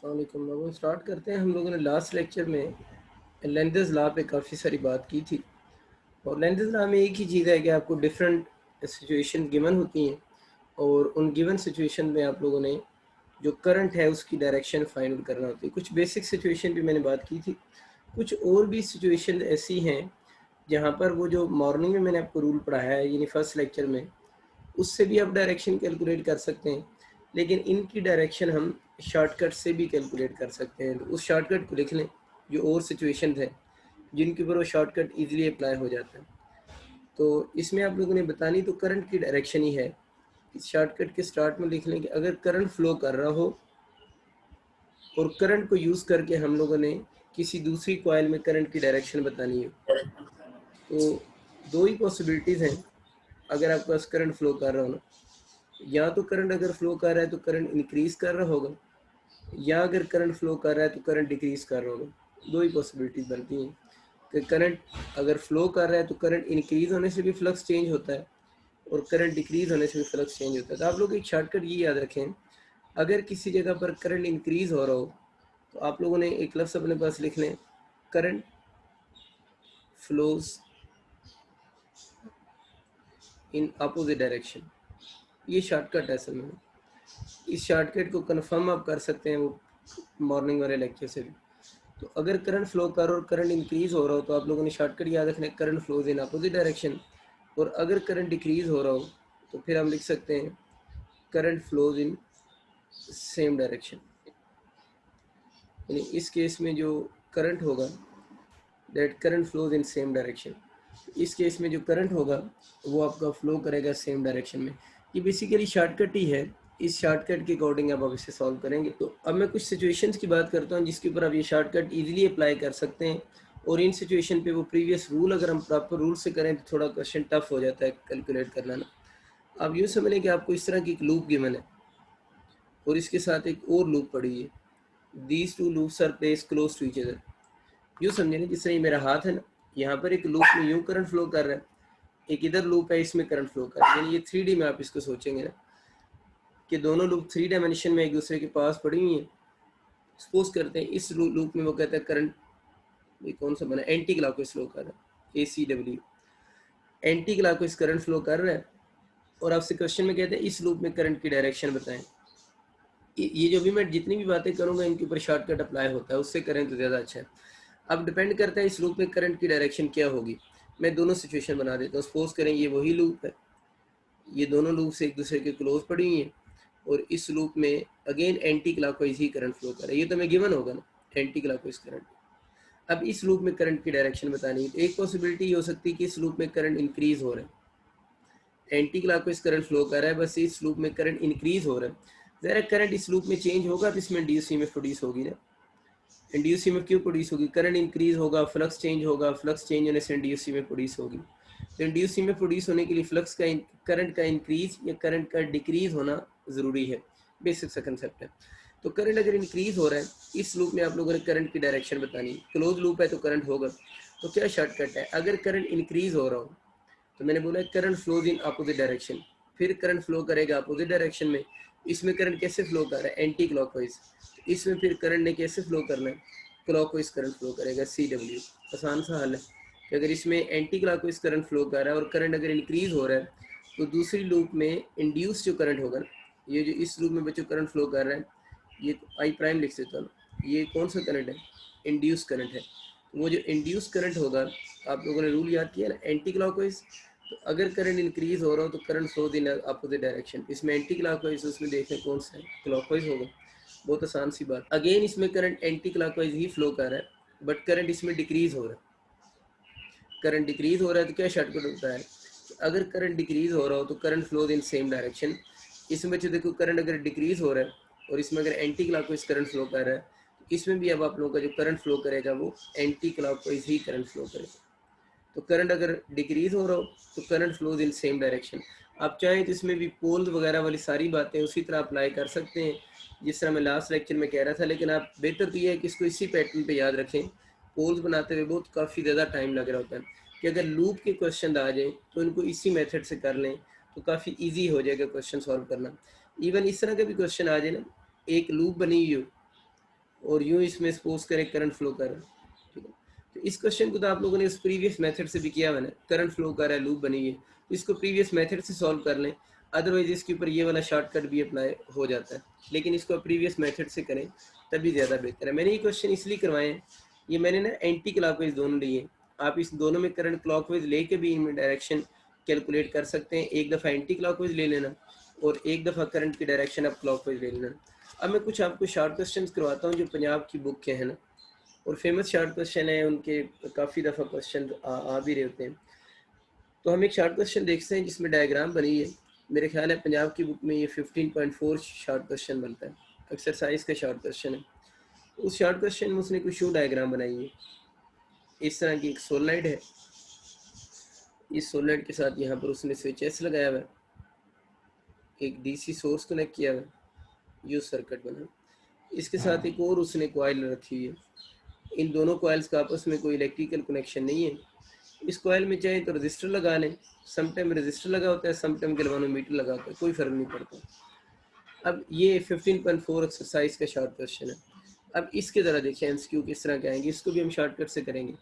अस्सलाम वालेकुम। लोगों स्टार्ट करते हैं। हम लोगों ने लास्ट लेक्चर में लेंथेस लॉ पे काफ़ी सारी बात की थी और लेंथेस लॉ में एक ही चीज़ है कि आपको डिफरेंट सिचुएशन गिवन होती हैं और उन गिवन सिचुएशन में आप लोगों ने जो करंट है उसकी डायरेक्शन फाइंड आउट करना होती है। कुछ बेसिक सिचुएशन भी मैंने बात की थी। कुछ और भी सिचुएशन ऐसी हैं जहाँ पर वो जो मॉर्निंग में मैंने आपको रूल पढ़ाया है यानी फर्स्ट लेक्चर में, उससे भी आप डायरेक्शन कैलकुलेट कर सकते हैं, लेकिन इनकी डायरेक्शन हम शॉर्टकट से भी कैलकुलेट कर सकते हैं। तो उस शॉर्टकट को लिख लें जो और सिचुएशन है जिनके ऊपर वो शॉर्टकट ईजिली अप्लाई हो जाता है। तो इसमें आप लोगों ने बतानी तो करंट की डायरेक्शन ही है। इस शॉर्टकट के स्टार्ट में लिख लें कि अगर करंट फ्लो कर रहा हो और करंट को यूज़ करके हम लोगों ने किसी दूसरी कॉइल में करंट की डायरेक्शन बतानी है, तो दो ही पॉसिबिलिटीज़ हैं। अगर आपके पास करंट फ्लो कर रहा हो ना, या तो करंट अगर फ्लो कर रहा है तो करंट इंक्रीज कर रहा होगा, या अगर करंट फ्लो कर रहा है तो करंट डिक्रीज कर रहा होगा। दो ही पॉसिबिलिटीज बनती हैं कि करंट अगर फ्लो कर रहा है तो करंट इंक्रीज होने से भी फ्लक्स चेंज होता है और करंट डिक्रीज होने से भी फ्लक्स चेंज होता है। तो आप लोग एक शॉर्टकट ये याद रखें, अगर किसी जगह पर करंट इंक्रीज हो रहा हो तो आप लोगों ने एक लफ्ज़ अपने पास लिख लें, current flows in opposite direction. ये शॉर्टकट है असल में। इस शॉर्टकट को कंफर्म आप कर सकते हैं वो मॉर्निंग वाले लेक्चर से भी। तो अगर करंट फ्लो कर और करंट इंक्रीज हो रहा हो तो आप लोगों ने शॉर्टकट याद रखना है, current flows in opposite direction. और अगर करंट डिक्रीज हो रहा हो तो फिर हम लिख सकते हैं current flows in same direction. यानी इस केस में जो करंट होगा that current flows in same direction, इस केस में जो करंट होगा वो आपका फ्लो करेगा सेम डायरेक्शन में। ये बेसिकली शॉर्टकट ही है। इस शॉर्टकट के अकॉर्डिंग आप इसे सॉल्व करेंगे। तो अब मैं कुछ सिचुएशंस की बात करता हूँ जिसके ऊपर आप ये शॉर्टकट इजीली अप्लाई कर सकते हैं। और इन सिचुएशन पे वो प्रीवियस रूल अगर हम प्रॉपर रूल से करें तो थोड़ा क्वेश्चन टफ हो जाता है कैलकुलेट करना ना। आप यूँ समझ लें कि आपको इस तरह की एक लूप गिवन है और इसके साथ एक और लूप पड़ी है। These two loops are place close to each other. यूँ समझे ना, जिस तरह ये मेरा हाथ है ना, यहाँ पर एक लूप में यूँ करंट फ्लो कर रहा है, एक इधर लूप है इसमें करंट फ्लो कर रहा है। यानी ये 3D में आप इसको सोचेंगे ना कि दोनों लूप 3 डायमेंशन में एक दूसरे के पास पड़ी हुई हैं। सपोज करते हैं इस लूप में वो कहता है करंट, ये कौन सा बना, एंटी क्लॉकवाइज फ्लो कर रहा है, ACW anti clockwise current flow कर रहा है। और आपसे क्वेश्चन में कहते हैं इस लूप में करंट की डायरेक्शन बताएं। ये जो भी मैं जितनी भी बातें करूंगा इनके ऊपर शॉर्टकट अप्लाई होता है, उससे करें तो ज़्यादा अच्छा है। अब डिपेंड करता है इस लूप में करंट की डायरेक्शन क्या होगी। मैं दोनों सिचुएशन बना देता हूँ। सपोज करें ये वही लूप है, ये दोनों लूप से एक दूसरे के क्लोज पड़ी हुई हैं और इस लूप में अगेन एंटी क्लॉकवाइज ही करंट फ्लो कर रहा है। ये तो मैं गिवन होगा ना, एंटी क्लॉकवाइज करंट। अब इस लूप में करंट की डायरेक्शन बतानी है तो एक पॉसिबिलिटी ये हो सकती है कि इस लूप में करंट इंक्रीज हो रहा है, एंटी क्लॉकवाइज करंट फ्लो कर रहा है, बस इस लूप में करंट इंक्रीज हो रहा है। ज़रा करंट इस लूप में चेंज होगा तो इसमें इंड्यूस ईएमएफ प्रोड्यूस होगी ना। इंड्यूस ईएमएफ क्यों प्रोड्यूस होगी, करंट इंक्रीज होगा, फ्लक्स चेंज होगा, फ्लक्स चेंज होने से इंड्यूस ईएमएफ प्रोड्यूस होगी। तो इंड्यूस ईएमएफ प्रोड्यूस होने के लिए फ्लक्स का करंट का इंक्रीज या करंट का डिक्रीज होना ज़रूरी है। बेसिक सा कंसेप्ट है। तो करंट अगर इंक्रीज हो रहा है, इस लूप में आप लोगों ने करंट की डायरेक्शन बतानी, क्लोज लूप है तो करंट होगा। तो क्या शॉर्टकट है, अगर करंट इंक्रीज हो रहा हो तो मैंने बोला current flows in opposite direction, फिर करंट फ्लो करेगा अपोजिट डायरेक्शन में। इसमें करंट कैसे फ्लो कर रहा है, एंटी क्लॉकवाइज। इसमें फिर करंट ने कैसे फ्लो करना है, क्लॉकवाइज करंट फ्लो करेगा, CW। आसान सा हल है कि अगर इसमें एंटी क्लॉकवाइज करंट फ्लो कर रहा है और करंट अगर इंक्रीज हो रहा है तो दूसरी लूप में इंड्यूस जो करंट होगा ना, ये जो इस लूप में बच्चों करंट फ्लो कर रहा है, ये आई प्राइम लिख देता हूँ, ये कौन सा करंट है, इंड्यूस करंट है। वो जो इंड्यूस करंट होगा, आप लोगों ने रूल याद किया ना, एंटी क्लॉकवाइज। तो अगर करंट इंक्रीज हो रहा हो तो current flow in opposite direction. इसमें एंटी क्लॉकवाइज, उसमें देखें कौन सा है, क्लॉकवाइज होगा। बहुत आसान सी बात। अगेन इसमें करंट एंटी क्लॉकवाइज ही फ्लो कर रहा है बट करंट इसमें डिक्रीज हो रहा है। करंट डिक्रीज हो रहा है तो क्या शॉर्टकट होता है, अगर करंट डिक्रीज हो रहा हो तो current flows in same direction. इसमें जो देखो करंट अगर डिक्रीज हो रहा है और इसमें अगर एंटी क्लॉकवाइज करंट फ्लो कर रहा है तो इसमें भी अब आप लोगों का जो करंट फ्लो करेगा वो एंटी क्लॉकवाइज ही करंट फ्लो करेगा। तो करंट अगर डिक्रीज हो रहा हो तो current flows in same direction. आप चाहें तो इसमें भी पोल्स वगैरह वाली सारी बातें उसी तरह अप्लाई कर सकते हैं जिस तरह मैं लास्ट लेक्चर में कह रहा था, लेकिन आप बेहतर तो ये है कि इसको इसी पैटर्न पे याद रखें। पोल्स बनाते हुए बहुत काफ़ी ज़्यादा टाइम लग रहा होता है कि अगर लूप के क्वेश्चन आ जाए तो इनको इसी मेथड से कर लें तो काफ़ी ईजी हो जाएगा क्वेश्चन सॉल्व करना। इवन इस तरह का भी क्वेश्चन आ जाए ना, एक लूप बनी हुई हो और यूँ इसमें सपोज करें करंट फ्लो कर रहा है, ठीक है। तो इस क्वेश्चन को तो आप लोगों ने उस प्रीवियस मेथड से भी किया हुआ है, करंट फ्लो कर रहा है, लूप बनी हुई है, तो इसको प्रीवियस मेथड से सॉल्व कर लें, अदरवाइज इसके ऊपर ये वाला शॉर्टकट भी अप्लाई हो जाता है, लेकिन इसको प्रीवियस मेथड से करें तभी ज़्यादा बेहतर है। मैंने ये क्वेश्चन इसलिए करवाए हैं, ये मैंने ना एंटी क्लॉकवाइज दोनों लिए, आप इस दोनों में करंट क्लॉकवाइज लेके भी इनमें डायरेक्शन कैलकुलेट कर सकते हैं। एक दफ़ा एंटी क्लॉकवाइज ले लेना और एक दफ़ा करंट की डायरेक्शन आप क्लॉकवाइज ले लेना। अब मैं कुछ आपको शॉर्ट क्वेश्चंस करवाता हूँ जो पंजाब की बुक के हैं ना, और फेमस शॉर्ट क्वेश्चन है उनके, काफ़ी दफ़ा क्वेश्चन आ भी रहे होते हैं। तो हम एक शॉर्ट क्वेश्चन देखते हैं जिसमें डायग्राम बनी है, मेरे ख्याल है पंजाब की बुक में ये 15.4 शॉर्ट क्वेश्चन बनता है, एक्सरसाइज का शॉर्ट क्वेश्चन है। उस शॉर्ट क्वेश्चन में उसने कुछ शो डायग्राम बनाई है, इस तरह की एक सोलनाइड है, इस सोलनाइड के साथ यहाँ पर उसने स्विच एस लगाया हुआ है, एक डीसी सोर्स कनेक्ट किया हुआ है, यू सर्किट बना, इसके साथ एक और उसने कॉइल रखी हुई है, इन दोनों कॉइल्स का आपस में कोई इलेक्ट्रिकल कनेक्शन नहीं है। इस कॉइल में चाहे तो रजिस्टर लगा लें, समटाइम रजिस्टर लगा होता है, समटाइम गैल्वेनोमीटर लगा होता है, कोई फ़र्क नहीं पड़ता। अब ये 15.4 एक्सरसाइज का शॉर्ट क्वेश्चन है। अब इसके ज़रा देखिए एमसीक्यू किस तरह के आएंगे, इसको भी हम शॉर्टकट से करेंगे।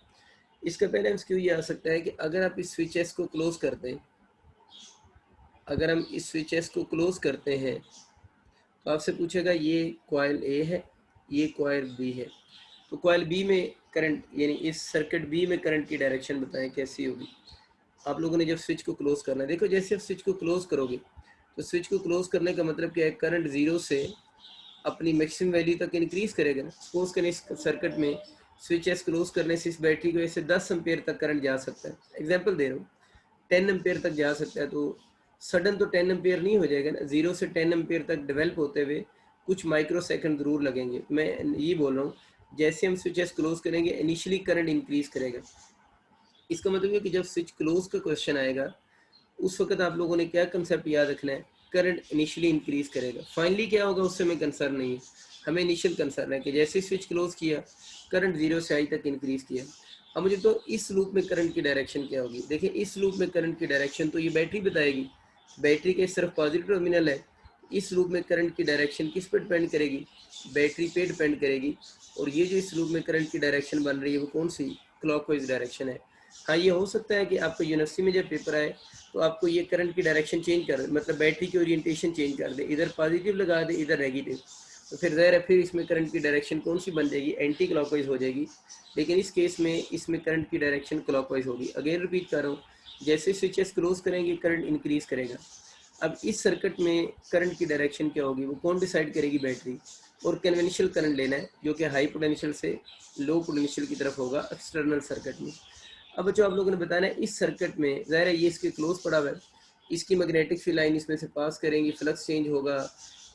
इसका पहले एमसीक्यू ये आ सकता है कि अगर आप इस स्विच एस को क्लोज करते हैं, अगर हम इस स्विच एस को क्लोज करते हैं तो आपसे पूछेगा ये कॉइल ए है, ये कॉइल बी है, तो कॉइल बी में करंट, यानी इस सर्किट बी में करंट की डायरेक्शन बताएं कैसी होगी। आप लोगों ने जब स्विच को क्लोज करना है, देखो जैसे आप स्विच को क्लोज करोगे तो स्विच को क्लोज करने का मतलब क्या है, करंट जीरो से अपनी मैक्सिमम वैल्यू तक इंक्रीज करेगा ना। सपोज करें इस सर्किट में स्विच एस क्लोज करने से इस बैटरी की वजह से 10 एम्पेयर तक करंट जा सकता है, एग्जाम्पल दे रहा हूँ, 10 एम्पेयर तक जा सकता है, तो सडन तो 10 एम्पेयर नहीं हो जाएगा ना, 0 से 10 एम्पेयर तक डेवलप होते हुए कुछ माइक्रो सेकंड जरूर लगेंगे। मैं ये बोल रहा हूँ जैसे हम स्विच एस क्लोज करेंगे इनिशियली करंट इंक्रीज करेगा। इसका मतलब है कि जब स्विच क्लोज का क्वेश्चन आएगा उस वक्त आप लोगों ने क्या कंसेप्ट याद रखना है, करंट इनिशियली इंक्रीज करेगा, फाइनली क्या होगा उससे हमें कंसर्न नहीं है, हमें इनिशियल कंसर्न है कि जैसे स्विच क्लोज किया करंट जीरो से आई तक इंक्रीज किया। अब मुझे तो इस लूप में करंट की डायरेक्शन क्या होगी, देखिए इस लूप में करंट की डायरेक्शन तो ये बैटरी बताएगी, बैटरी के सिर्फ पॉजिटिव टर्मिनल है, इस लूप में करंट की डायरेक्शन किस पर डिपेंड करेगी, बैटरी पे डिपेंड करेगी। और ये जो इस लूप में करंट की डायरेक्शन बन रही है वो कौन सी, क्लॉकवाइज डायरेक्शन है। हाँ ये हो सकता है कि आपको यूनिवर्सिटी में जब पेपर आए तो आपको ये करंट की डायरेक्शन चेंज कर, मतलब बैटरी की ओरिएंटेशन चेंज कर दे, इधर पॉजिटिव लगा दे इधर नेगेटिव, तो फिर ज़ाहिर है फिर इसमें करंट की डायरेक्शन कौन सी बन जाएगी, एंटी क्लॉकवाइज हो जाएगी। लेकिन इस केस में इसमें करंट की डायरेक्शन क्लॉकवाइज होगी। अगेन रिपीट कर रहा हूँ, जैसे स्विचेस क्लोज करेंगे करंट इंक्रीज करेगा। अब इस सर्किट में करंट की डायरेक्शन क्या होगी वो कौन डिसाइड करेगी, बैटरी। और कन्वेंशनल करंट लेना है जो कि हाई पोटेंशियल से लो पोटेंशियल की तरफ होगा एक्सटर्नल सर्किट में। अब बच्चों आप लोगों ने बताना है इस सर्किट में ज़ाहिर है ये इसके क्लोज पड़ा हुआ है, इसकी मैग्नेटिक फील्ड लाइन इसमें से पास करेंगी, फ्लक्स चेंज होगा,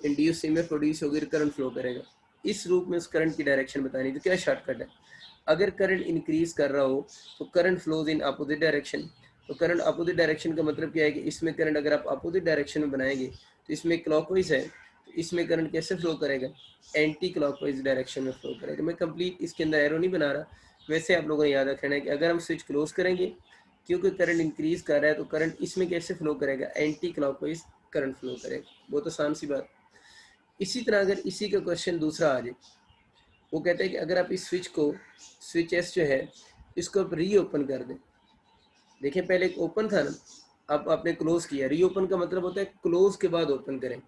इंड्यूस ईएमएफ प्रोड्यूस होगी, करंट फ्लो करेगा। इस रूप में उस करंट की डायरेक्शन बतानी, तो क्या शॉर्टकट है, अगर करंट इंक्रीज कर रहा हो तो current flows in opposite direction. तो करंट अपोजिट डायरेक्शन का मतलब क्या है कि इसमें करंट अगर आप अपोजिट डायरेक्शन में बनाएंगे तो इसमें क्लॉकवाइज है, तो इसमें करंट कैसे फ्लो करेगा, एंटी क्लॉकवाइज डायरेक्शन में फ्लो करेगा। मैं कंप्लीट इसके अंदर एरो नहीं बना रहा, वैसे आप लोगों ने याद रखना है कि अगर हम स्विच क्लोज करेंगे क्योंकि करंट इंक्रीज कर रहा है तो करंट इसमें कैसे फ्लो करेगा, एंटी क्लॉकवाइज करंट फ्लो करेगा। बहुत आसान सी बात। इसी तरह अगर इसी का क्वेश्चन दूसरा आ जाए, वो कहता है कि अगर आप इस स्विच को, स्विच एस जो है इसको आप री ओपन कर दें, देखिए पहले एक ओपन था ना, अब आपने क्लोज किया, री ओपन का मतलब होता है क्लोज के बाद ओपन करें,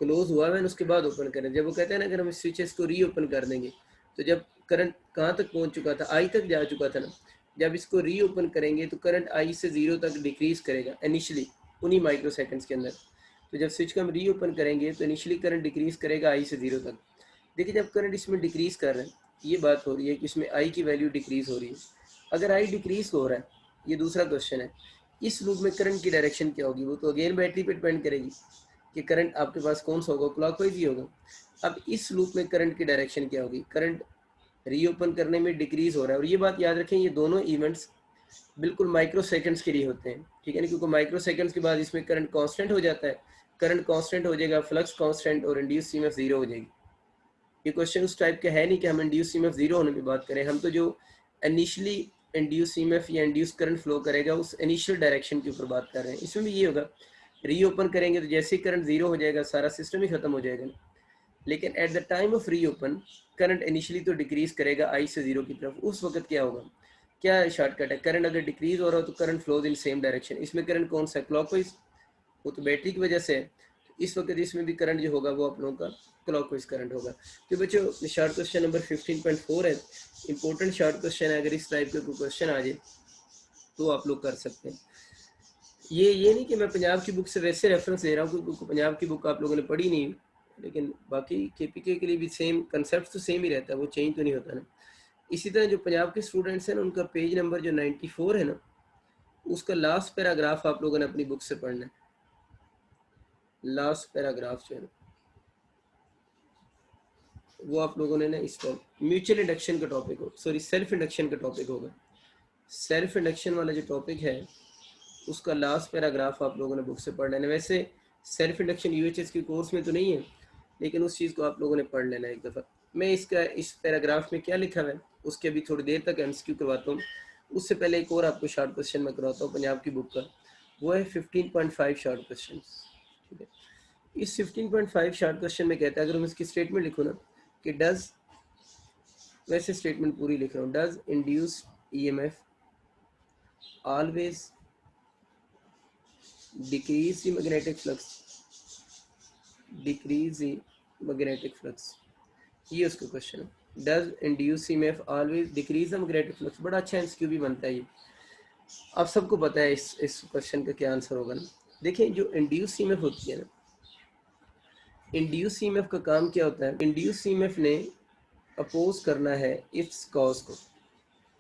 क्लोज हुआ है उसके बाद ओपन करें। जब वो कहते हैं ना अगर हम स्विचेस को री ओपन कर देंगे तो जब करंट कहाँ तक पहुँच चुका था, आई तक जा चुका था ना, जब इसको री ओपन करेंगे तो करंट आई से 0 तक डिक्रीज करेगा इनिशियली उन्हीं माइक्रो सेकेंड्स के अंदर। तो जब स्विच को हम री ओपन करेंगे तो इनिशियली करंट डिक्रीज करेगा आई से 0 तक। देखिए जब करंट इसमें डिक्रीज कर रहे हैं, ये बात हो रही है कि इसमें आई की वैल्यू डिक्रीज हो रही है। अगर आई डिक्रीज हो रहा है, ये दूसरा क्वेश्चन है, इस लूप में करंट की डायरेक्शन क्या होगी, वो तो अगेन बैटरी पे डिपेंड करेगी कि करंट आपके पास कौन सा होगा, क्लॉकवाइज ही होगा। अब इस लूप में करंट की डायरेक्शन क्या होगी, करंट रीओपन करने में डिक्रीज हो रहा है। और ये बात याद रखें ये दोनों इवेंट्स बिल्कुल माइक्रो सेकंड्स के लिए होते हैं, ठीक है ना, क्योंकि माइक्रो सेकंड्स के बाद इसमें करंट कांस्टेंट हो जाता है, करंट कांस्टेंट हो जाएगा, फ्लक्स कांस्टेंट और इंड्यूस ईएमएफ 0 हो जाएगी। ये क्वेश्चन उस टाइप का है नहीं कि हम इंड्यूस ईएमएफ 0 होने की बात करें, हम तो जो इनिशियली इंड्यूस ईएमएफ या इंड्यूस करंट फ्लो करेगा उस इनिशियल डायरेक्शन के ऊपर बात कर रहे हैं। इसमें भी ये होगा रीओपन करेंगे तो जैसे ही करंट 0 हो जाएगा सारा सिस्टम ही खत्म हो जाएगा। लेकिन at the time of reopen current initially तो डिक्रीज करेगा आई से 0 की तरफ। उस वक्त क्या होगा, क्या शॉर्टकट है, करंट अगर डिक्रीज हो रहा हो तो current flows in same direction. इसमें करंट कौन सा है, क्लॉकवाइज, वो तो बैटरी की वजह से है। इस वक्त इसमें भी करंट जो होगा वो आप लोगों का क्लॉकवाइज करंट होगा। तो बच्चों शॉर्ट क्वेश्चन नंबर 15.4 है, इंपॉर्टेंट शॉर्ट क्वेश्चन है। अगर इस टाइप के कोई क्वेश्चन आ जाए तो आप लोग कर सकते हैं। ये नहीं कि मैं पंजाब की बुक से वैसे रेफरेंस दे रहा हूँ, क्योंकि पंजाब की बुक आप लोगों ने पढ़ी नहीं, लेकिन बाकी केपीके के लिए भी सेम कंसेप्ट तो सेम ही रहता है, वो चेंज तो नहीं होता ना। इसी तरह जो पंजाब के स्टूडेंट्स हैं ना, उनका पेज नंबर जो 94 है ना, उसका लास्ट पैराग्राफ आप लोगों ने अपनी बुक से पढ़ना है। लास्ट पैराग्राफ जो है ना, वो आप लोगों ने ना इस पर म्यूचुअल इंडक्शन का टॉपिक हो, सॉरी सेल्फ इंडक्शन का टॉपिक होगा। सेल्फ इंडक्शन वाला जो टॉपिक है उसका लास्ट पैराग्राफ आप लोगों ने बुक से पढ़ लेना। वैसे सेल्फ इंडक्शन यूएचएस के कोर्स में तो नहीं है, लेकिन उस चीज़ को आप लोगों ने पढ़ लेना एक दफ़ा। मैं इसका इस पैराग्राफ में क्या लिखा हुआ है उसके अभी थोड़ी देर तक एमसीक्यू करवाता हूँ। उससे पहले एक और आपको शॉर्ट क्वेश्चन मैं करवाता हूँ पंजाब की बुक का, वो है 15.5 शॉर्ट क्वेश्चन। ठीक है, इस 15.5 शॉर्ट क्वेश्चन में कहता है, अगर हम इसकी स्टेटमेंट लिखूँ ना कि डज, वैसे स्टेटमेंट पूरी लिख रहा हूँ, does induce EMF always decrease the magnetic flux, decrease the magnetic flux, ये उसका क्वेश्चन है। Does induce EMF always decrease the magnetic flux. बड़ा अच्छा एमसीक्यू भी बनता है ये, आप सबको पता है इस क्वेश्चन का क्या आंसर होगा ना। देखिए जो इंड्यूस ईएमएफ होती है ना, इंड्यूस ईएमएफ का काम क्या होता है, इंड्यूस ईएमएफ ने अपोज करना है इस कॉज को,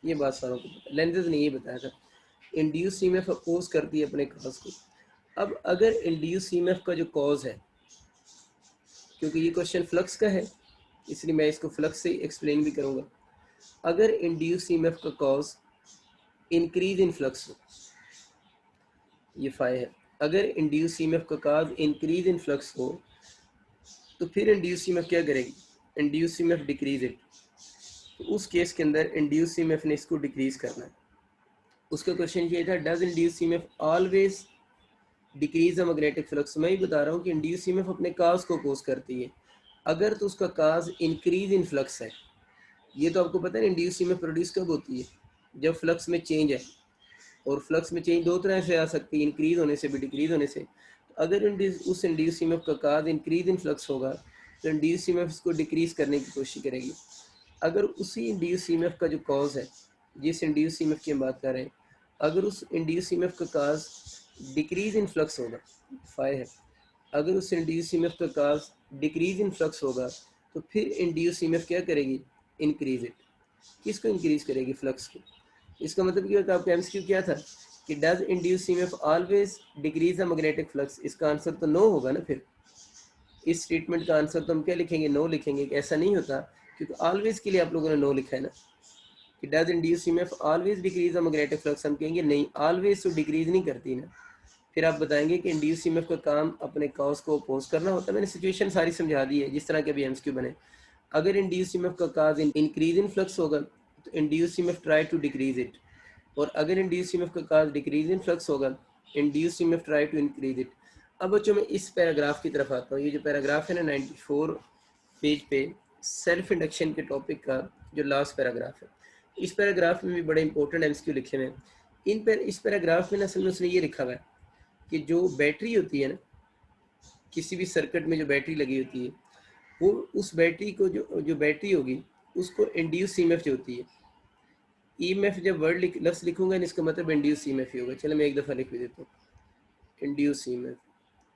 ये बात सारों को पता है, लेंजेस ने ये बताया था। इंड्यूस ईएमएफ अपोज करती है अपने कॉज को। अब अगर इंड्यूस ईएमएफ का जो कॉज है, क्योंकि ये क्वेश्चन फ्लक्स का है इसलिए मैं इसको फ्लक्स से एक्सप्लेन भी करूंगा। अगर इंड्यूस ईएमएफ का कॉज इंक्रीज इन फ्लक्स हो, ये फाई है, अगर इंड्यूस ईएमएफ का कॉज इंक्रीज इन फ्लक्स हो तो फिर इंड्यूस ईएमएफ क्या करेगी, इंड्यूस ईएमएफ डिक्रीज इट। तो उस केस के अंदर इंड्यूस ईएमएफ ने इसको डिक्रीज करना है। उसका क्वेश्चन ये था, does induce EMF always decrease the magnetic flux. मैं ही बता रहा हूँ कि इंड्यूस ईएमएफ अपने काज को अपोज करती है। अगर तो उसका काज इंक्रीज इन फ्लक्स है, ये तो आपको पता है इंड्यूस ईएमएफ प्रोड्यूस कब होती है, जब फ्लक्स में चेंज है। और फ्लक्स में चेंज दो तरह से आ सकती है, इंक्रीज होने से भी डिक्रीज होने से। तो अगर उस इंड्यूस ईएमएफ का काज इंक्रीज इन फ्लक्स होगा तो इंड्यूस ईएमएफ इसको डिक्रीज करने की कोशिश करेगी। अगर उसी इंड्यूस ईएमएफ का जो कॉज है, जिस इंड्यूस ईएमएफ की हम बात कर रहे हैं, अगर उस इंड्यूस ईएमएफ का काज डिक्रीज इन फ्लक्स होगा, फाई है, अगर उस इंड्यूस ईएमएफ का काज डिक्रीज इन फ्लक्स होगा तो फिर इंड्यूस ईएमएफ क्या करेगी, इंक्रीज इट। किसको इंक्रीज करेगी, फ्लक्स को। इसका मतलब क्या होता है, आपका एमसीक्यू क्या था कि does induce EMF always decrease the magnetic flux, इसका आंसर तो नो होगा ना। फिर इस स्टेटमेंट का आंसर तो हम क्या लिखेंगे, नो लिखेंगे। ऐसा नहीं होता, क्योंकि ऑलवेज के लिए आप लोगों ने नो लिखा है ना, कि does induce EMF always decrease the magnetic flux, हम कहेंगे नहीं, ऑलवेज तो डिक्रीज नहीं करती ना। फिर आप बताएंगे कि इंड्यूस ईएमएफ का काम अपने कॉज को अपोज करना होता है। मैंने सिचुएशन सारी समझा दी है, जिस तरह के भी एमसीक्यू बने। अगर इंड्यूस ईएमएफ का काज इंक्रीज इन फ्लक्स होगा तो induce EMF try to decrease it, और अगर इंड्यूस ईएमएफ का काज डिक्रीज इन फ्लक्स होगा induce EMF try to increase it. अब बच्चों मैं इस पैराग्राफ की तरफ आता हूँ। ये जो पैराग्राफ है ना 94 पेज पे, सेल्फ इंडक्शन के टॉपिक का जो लास्ट पैराग्राफ है, इस पैराग्राफ में भी बड़े इंपॉर्टेंट एमसीक्यू लिखे हुए हैं। इस पैराग्राफ में ना असल में उसने ये लिखा हुआ है कि जो बैटरी होती है ना, किसी भी सर्किट में जो बैटरी लगी होती है, वो उस बैटरी को जो जो बैटरी होगी उसको इंड्यूस ईएमएफ जो होती है, ईएमएफ जब वर्ड लफ्स लिखूंगा इसका मतलब इंड्यूस ईएमएफ ही होगा। चलो मैं एक दफ़ा लिख भी देता हूँ, इंड्यूस ईएमएफ,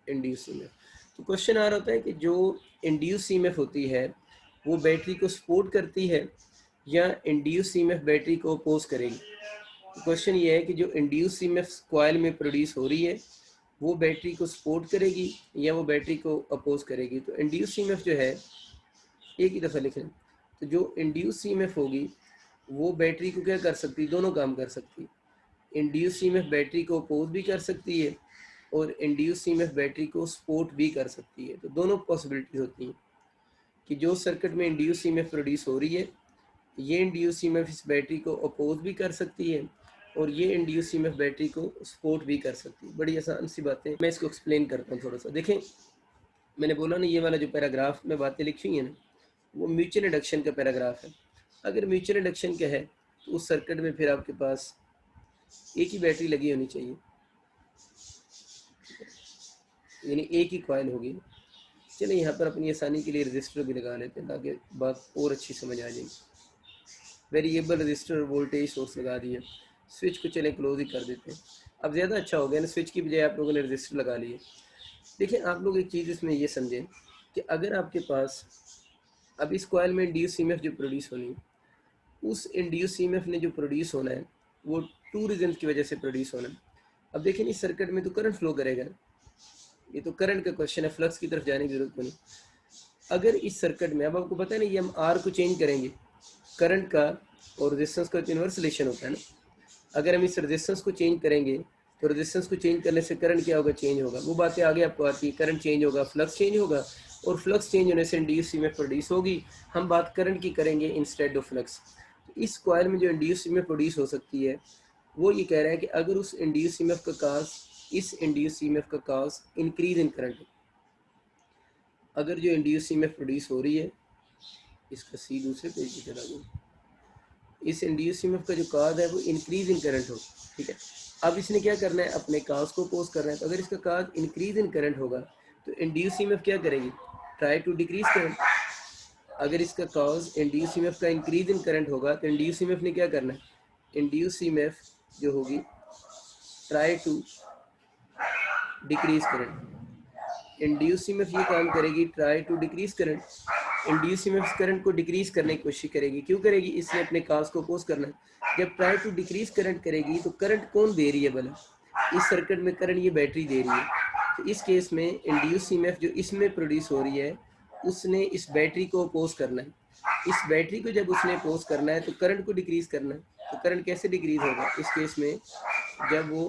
इंड्यूस ईएमएफ। तो क्वेश्चन आ रहा होता है कि जो इंड्यूस ईएमएफ होती है वो बैटरी को सपोर्ट करती है या इंड्यूस ईएमएफ बैटरी को अपोज करेगी। तो क्वेश्चन ये है कि जो इंड्यूस ईएमएफ कॉइल में प्रोड्यूस हो रही है वो बैटरी को सपोर्ट करेगी या वो बैटरी को अपोज करेगी। तो इंड्यूस ईएमएफ जो है, एक ही दफ़ा लिख लें, तो जो इंड्यूस ईएमएफ होगी वो बैटरी को क्या कर सकती है, दोनों काम कर सकती है। इंड्यूस ईएमएफ बैटरी को अपोज भी कर सकती है और इंड्यूस ईएमएफ बैटरी को सपोर्ट भी कर सकती है। तो दोनों पॉसिबिलिटीज होती हैं कि जो सर्किट में इंड्यूस ईएमएफ प्रोड्यूस हो रही है, ये इंड्यूस ईएमएफ इस बैटरी को अपोज भी कर सकती है और ये इंड्यूस ईएमएफ बैटरी को सपोर्ट भी कर सकती है। बड़ी आसान सी बात है, मैं इसको एक्सप्लेन करता हूँ थोड़ा सा। देखें, मैंने बोला ना, ये वाला जो पैराग्राफ में बातें लिखी हुई है ना, वो म्यूचुअल इंडक्शन का पैराग्राफ है। अगर म्यूचुअल इंडक्शन का है तो उस सर्किट में फिर आपके पास एक ही बैटरी लगी होनी चाहिए, यानी एक ही कॉइल होगी। चलिए यहाँ पर अपनी आसानी के लिए रजिस्टर भी लगा लेते हैं ताकि बात और अच्छी समझ आ जाएगी। वेरिएबल रजिस्टर वोल्टेज सोर्स लगा दिया, स्विच को चलें क्लोज ही कर देते हैं। अब ज़्यादा अच्छा हो गया ना, स्विच की बजाय आप लोगों ने रजिस्टर लगा लिए। देखिए आप लोग एक चीज़ इसमें ये समझें कि अगर आपके पास अब इस कॉइल में इंड्यूस ईएमएफ जो प्रोड्यूस होनी है, उस इंड्यूस ईएमएफ ने जो प्रोड्यूस होना है वो टू रीजन की वजह से प्रोड्यूस होना है। अब देखिए इस सर्किट में तो करंट फ्लो करेगा, ये तो करंट का क्वेश्चन है, फ्लक्स की तरफ जाने की जरूरत नहीं। अगर इस सर्किट में अब आपको पता है ना, ये हम आर को चेंज करेंगे, करंट का और रेजिस्टेंस का इनवर्स रिलेशन होता है ना। अगर हम इस रेजिस्टेंस को चेंज करेंगे तो रेजिस्टेंस को चेंज करने से करंट क्या होगा, चेंज होगा। वो बातें आगे आपको आती है, करंट चेंज होगा, फ्लक्स चेंज होगा, और फ्लक्स चेंज होने से इंड्यूस ईएमएफ प्रोड्यूस होगी। हम बात करंट की करेंगे इंस्टेड ऑफ फ्लक्स। इस कॉइल में जो इंड्यूस ईएमएफ प्रोड्यूस हो सकती है, वो ये कह रहा है कि अगर उस इंड्यूस ईएमएफ का काज, इस इंड्यूस ईएमएफ का काज इंक्रीज इन करंट, अगर जो इंड्यूस ईएमएफ प्रोड्यूस हो रही है, इसका सी दूसरे पेज पे चला गया, इस इंड्यूस ईएमएफ का जो काज है वो इंक्रीज इन करंट हो, ठीक है। अब इसने क्या करना है, अपने काज को अपोज करना है। तो अगर इसका काज इंक्रीज इन करंट होगा तो इंड्यूस ईएमएफ क्या करेगी, ट्राई टू डिक्रीज करंट। अगर इसका काज इंड्यूस ईएमएफ का इंक्रीज इन करंट होगा तो इंड्यूस ईएमएफ ने क्या करना है, इंड्यूस ईएमएफ जो होगी try to decrease current. Induce EMF ये काम करेगी, try to decrease current. Induce EMF current को डिक्रीज करने की कोशिश करेगी। क्यों करेगी, इसने अपने काज को अपोज करना है। जब ट्राई टू डिक्रीज करंट करेगी तो करंट कौन दे रही है, भला इस सर्किट में करंट ये बैटरी दे रही है। तो इस केस में इंड्यूस ईएमएफ जो इसमें प्रोड्यूस हो रही है, उसने इस बैटरी को अपोज करना है। इस बैटरी को जब उसने अपोज करना है तो करंट को डिक्रीज करना है। तो करंट कैसे डिक्रीज होगा इस केस में, जब वो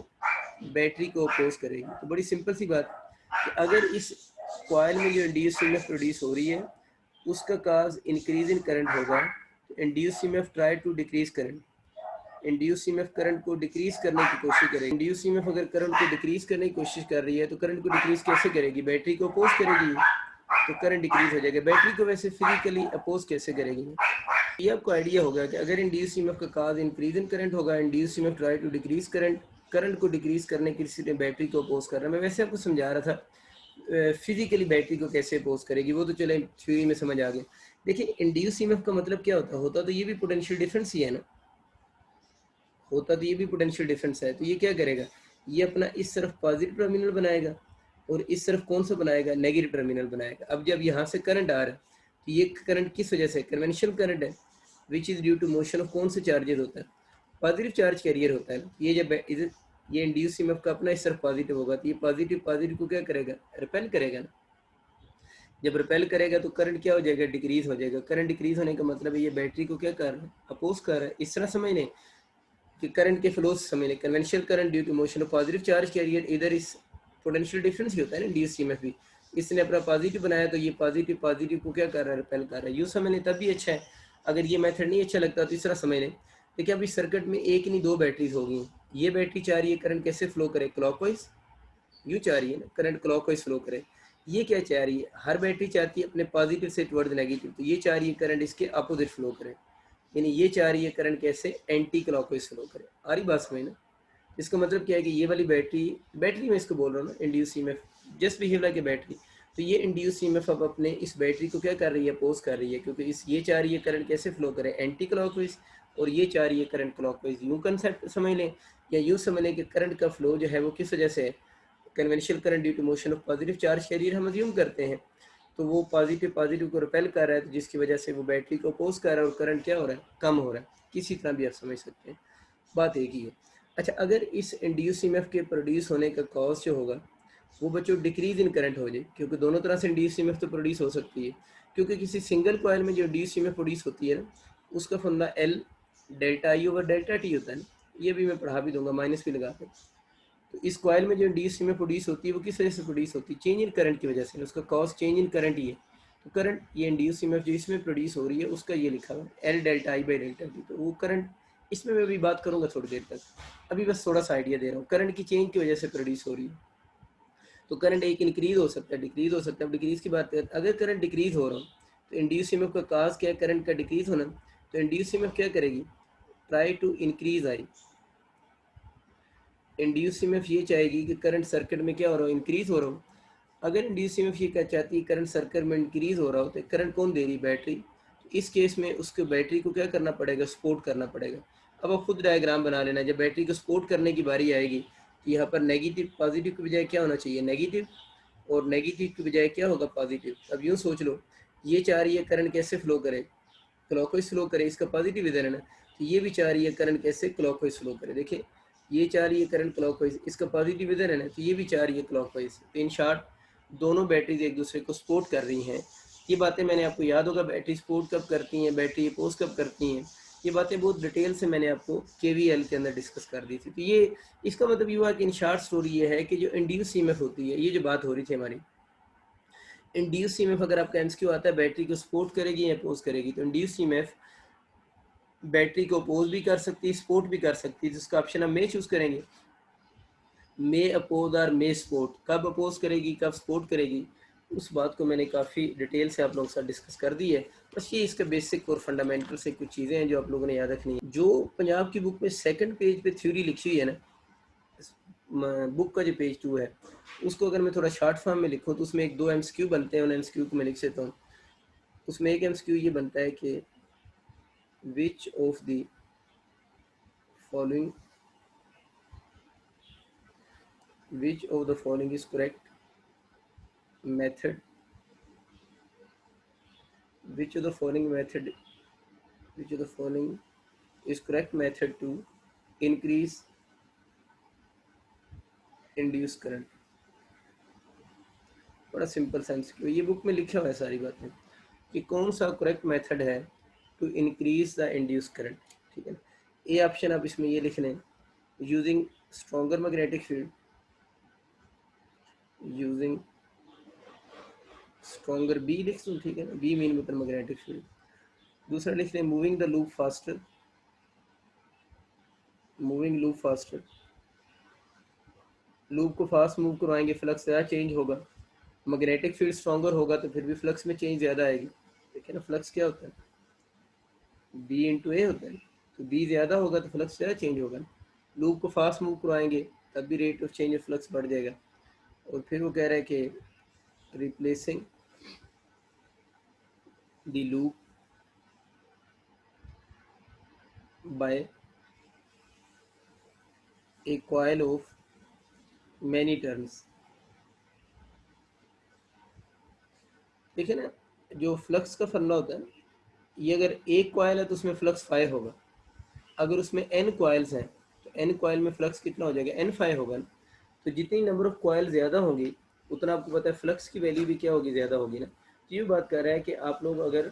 बैटरी को अपोज करेगी। तो बड़ी सिंपल सी बात कि अगर इस कॉइल में जो इंड्यूस ईएमएफ प्रोड्यूस हो रही है उसका काज इंक्रीज इन करंट होगा, तो induce EMF try to decrease current. Induce EMF current को डिक्रीज करने की कोशिश करेगी। इंड्यूस ईएमएफ अगर करंट को डिक्रीज करने की कोशिश कर रही है तो करंट को डिक्रीज कैसे करेगी, बैटरी को अपोज करेगी, तो करंट डिक्रीज हो जाएगा। बैटरी को वैसे फिजिकली अपोज कैसे करेगी, ये आपको आइडिया होगा कि अगर इंड्यूस ईएमएफ का काज इंक्रीज इन करंट होगा, induce EMF try to decrease current, current को डिक्रीज करने के लिए बैटरी को अपोज कर रहा है। मैं वैसे आपको समझा रहा था फिजिकली बैटरी को कैसे अपोज करेगी, वो तो चले थ्योरी में समझ आ गया। देखिए इंड्यूस ईएमएफ का मतलब क्या होता है, होता तो ये भी पोटेंशियल डिफरेंस ही है ना, होता तो ये भी पोटेंशियल डिफरेंस है। तो ये क्या करेगा, ये अपना इस तरफ पॉजिटिव टर्मिनल बनाएगा और इस तरफ कौन सा बनाएगा, नेगेटिव टर्मिनल बनाएगा। अब जब यहाँ से करंट आ रहा है तो ये करंट किस वजह से, कन्वेंशनल करंट है, which is due to motion of कौन से चार्जेस होता है, पॉजिटिव चार्ज कैरियर होता है। ये जब ये इंड्यूस ईएमएफ का अपना इस तरफ पॉजिटिव होगा तो ये पॉजिटिव पॉजिटिव को क्या करेगा, रिपेल करेगा ना। जब रिपेल करेगा तो करंट क्या हो जाएगा, डिक्रीज हो जाएगा। करंट डिक्रीज होने का मतलब है ये बैटरी को क्या कर रहा है, अपोज कर रहा है। इस तरह समझ लें कि करंट के फ्लो समझ लें, conventional current due to motion of positive charge carrier, इधर इस पोटेंशियल डिफरेंस ही होता है ना इंड्यूस ईएमएफ भी। इसने अपना पॉजिटिव बनाया तो ये पॉजिटिव पॉजिटिव को क्या कर रहा है, रिपेल कर रहा है। यूँ समझ लें तब भी अच्छा है। अगर ये मेथड नहीं अच्छा लगता तो इस तरह समझ लें। देखिए अब इस सर्किट में एक नहीं दो बैटरीज होगी। ये बैटरी चाह रही है करंट कैसे फ्लो करे, क्लॉकवाइज, यूँ चाह रही है ना करंट क्लॉकवाइज फ्लो करे। ये क्या चाह रही है, हर बैटरी चाहती है अपने पॉजिटिव से टुवर्ड्स नेगेटिव, तो ये चाह रही है करंट इसके अपोजिट फ्लो करे, यानी ये चाह रही है करंट कैसे एंटी क्लॉकवाइज फ्लो करे। आ रही बात समझ ना। इसका मतलब क्या है कि ये वाली बैटरी, बैटरी में इसको बोल रहा हूँ ना, induce EMF just behave like a battery. तो ये इंड्यूस ईएमएफ अब अपने इस बैटरी को क्या कर रही है, अपोज कर रही है, क्योंकि इस ये चाह रही है करंट कैसे फ्लो करे, एंटी क्लॉकवाइज, और ये चाह रही है करंट क्लॉकवाइज। यूँ कंसेप्ट समझ लें या यूँ समझ लें कि करंट का फ्लो जो है वो किस वजह से है, conventional current due to motion of positive charge carrier हम अज्यूम करते हैं। तो वो पॉजिटिव पॉजिटिव को रिपेल कर रहा है, तो जिसकी वजह से वो बैटरी को अपोज कर रहा है और करंट क्या हो रहा है, कम हो रहा है। किसी तरह भी आप समझ सकते हैं, बात एक ही है। अच्छा अगर इस इंड्यूस ईएमएफ के प्रोड्यूस होने का कॉज जो होगा वो बच्चों डिक्रीज इन करंट हो जाए, क्योंकि दोनों तरह से इंड्यूस ईएमएफ तो प्रोड्यूस हो सकती है। क्योंकि किसी सिंगल कॉइल में जो इंड्यूस ईएमएफ प्रोड्यूस होती है ना, उसका फॉर्मूला एल डेल्टा आई ओवर डेल्टा टी होता है ना। ये भी मैं पढ़ा भी दूंगा, माइनस भी लगा कर। तो इस कॉइल में जो इंड्यूस ईएमएफ प्रोड्यूस होती है वो किस वजह से प्रोड्यूस होती है, चेंज इन करंट की वजह से। उसका कॉज चेंज इन करंट ही है। तो करंट ये इंड्यूस ईएमएफ जो इसमें प्रोड्यूस हो रही है उसका ये लिखा हुआ है L delta I by delta T. तो वो करंट इसमें मैं भी बात करूंगा थोड़ी देर तक, अभी बस थोड़ा सा आइडिया दे रहा हूँ। करंट की चेंज की वजह से प्रोड्यूस हो रही है। तो करंट एक इंक्रीज हो सकता है, डिक्रीज हो सकता है। अब डिक्रीज की बात करें, अगर करंट डिक्रीज हो रहा हो तो इंड्यूस ईएमएफ का काज क्या है, करंट का डिक्रीज होना। तो इंड्यूस ईएमएफ क्या करेगी, try to increase I. Induce EMF ये चाहेगी कि करंट सर्किट में क्या हो रहा हो, इंक्रीज हो रहा हो। अगर इंड्यूस ईएमएफ ये क्या चाहती है, करंट सर्किट में इंक्रीज हो रहा हो, तो करंट कौन दे रही, बैटरी। तो इस केस में उसको बैटरी को क्या करना पड़ेगा, सपोर्ट करना पड़ेगा। अब आप खुद डायग्राम बना लेना, जब बैटरी को सपोर्ट करने की बारी आएगी तो यहाँ पर नेगेटिव, पॉजिटिव की बजाय क्या होना चाहिए, नेगेटिव, और नेगेटिव की बजाय क्या होगा, पॉजिटिव। अब यूँ सोच लो, ये चाह रही है करंट कैसे फ्लो करे, क्लॉकवाइज फ्लो करे, इसका पॉजिटिव इधर है ना। तो ये भी चाह रही है करंट कैसे क्लॉकवाइज फ्लो करे। देखिए ये चाह रही है करंट क्लॉकवाइज, इसका पॉजिटिव इधर है ना, तो ये भी चाह रही है क्लॉकवाइज। तो इन शॉर्ट दोनों बैटरीज एक दूसरे को सपोर्ट कर रही हैं। ये बातें मैंने आपको याद होगा, बैटरी सपोर्ट कब करती हैं, बैटरी अपोज कब करती हैं, ये बातें बहुत डिटेल से मैंने आपको केवीएल के अंदर डिस्कस कर दी थी। तो ये इसका मतलब ये हुआ कि इन शॉर्ट स्टोरी ये है कि जो इंड्यूस ईएमएफ होती है, ये जो बात हो रही थी हमारी, इंड्यूस ईएमएफ अगर आपका एमसीक्यू आता है बैटरी को सपोर्ट करेगी या अपोज करेगी, तो इंड्यूस ईएमएफ बैटरी को अपोज भी कर सकती है, सपोर्ट भी कर सकती है। जिसका ऑप्शन हम मे चूज करेंगे, मे अपोज और मे सपोर्ट। कब अपोज करेगी, कब सपोर्ट करेगी, उस बात को मैंने काफ़ी डिटेल से आप लोगों के साथ डिस्कस कर दी है। बस ये इसका बेसिक और फंडामेंटल से कुछ चीज़ें हैं जो आप लोगों ने याद रखनी है। जो पंजाब की बुक में सेकंड पेज पे थ्योरी लिखी हुई है ना, बुक का जो पेज 2 है, उसको अगर मैं थोड़ा शॉर्ट फॉर्म में लिखूँ तो उसमें एक दो एमसीक्यू बनते हैं, उन एमसीक्यू को मैं लिख देता हूँ। उसमें एक एमसीक्यू ये बनता है कि which of the following, which of the following is correct method, which of the following method, which of the following is correct method to increase induced current। बड़ा सिंपल सेंस, क्यों ये बुक में लिखा हुआ है सारी बातें कि कौन सा करेक्ट मेथड है to increase the induce current. ठीक है ना, ए ऑप्शन आप इसमें ये लिख लें, using stronger magnetic field, using stronger, B लिख दूँ, ठीक है ना, बी मीन मतलब मैग्नेटिक फील्ड। दूसरा लिख लें moving the loop faster, moving loop faster, loop को फास्ट मूव करवाएंगे फ्लक्स ज़्यादा चेंज होगा। मैग्नेटिक फील्ड स्ट्रॉन्गर होगा तो फिर भी फ्लक्स में चेंज ज़्यादा आएगी। देखिए ना, फ्लक्स क्या होता है, बी इंटू ए होता है, तो बी ज़्यादा होगा तो फ्लक्स ज़्यादा चेंज होगा। लूप को फास्ट मूव करवाएंगे तब भी rate of change of flux बढ़ जाएगा। और फिर वो कह रहा है कि replacing the loop by a coil of many turns. देखिए ना, जो फ्लक्स का फर्मूला होता है, ये अगर एक कॉइल है तो उसमें फ्लक्स 5 होगा, अगर उसमें n कॉइल्स हैं तो n कॉइल में फ्लक्स कितना हो जाएगा, n5 होगा ना। तो जितनी नंबर ऑफ कॉइल ज़्यादा होंगी उतना आपको पता है फ्लक्स की वैल्यू भी क्या होगी, ज़्यादा होगी ना। तो ये बात कर रहा है कि आप लोग अगर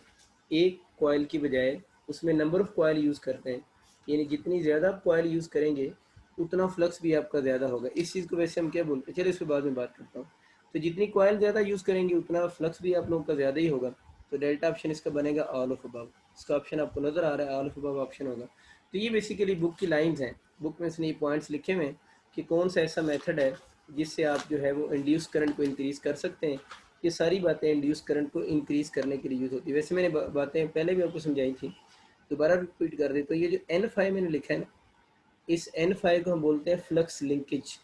एक कॉइल की बजाय उसमें नंबर ऑफ़ कॉइल यूज़ करते हैं, यानी जितनी ज़्यादा आप कॉइल यूज़ करेंगे उतना फ्लक्स भी आपका ज़्यादा होगा। इस चीज़ को वैसे हम क्या बोलते हैं, चलिए इसके बाद में बात करता हूँ। तो जितनी कॉइल ज़्यादा यूज़ करेंगे उतना फ्लक्स भी आप लोगों का ज़्यादा ही होगा। तो डेल्टा ऑप्शन इसका बनेगा ऑल ऑफ अबव। इसका ऑप्शन आपको नज़र आ रहा है, ऑल ऑफ अबव ऑप्शन होगा। तो ये बेसिकली बुक की लाइंस हैं, बुक में इसने ये पॉइंट्स लिखे हुए हैं कि कौन सा ऐसा मेथड है जिससे आप जो है वो इंड्यूस करंट को इंक्रीज़ कर सकते हैं। ये सारी बातें इंड्यूस करंट को इंक्रीज़ करने के लिए यूज़ होती है। वैसे मैंने बातें पहले भी आपको समझाई थी, दोबारा रिपीट कर दे। तो ये जो N5 मैंने लिखा है ना, इस N5 को हम बोलते हैं फ्लक्स लिंकेज।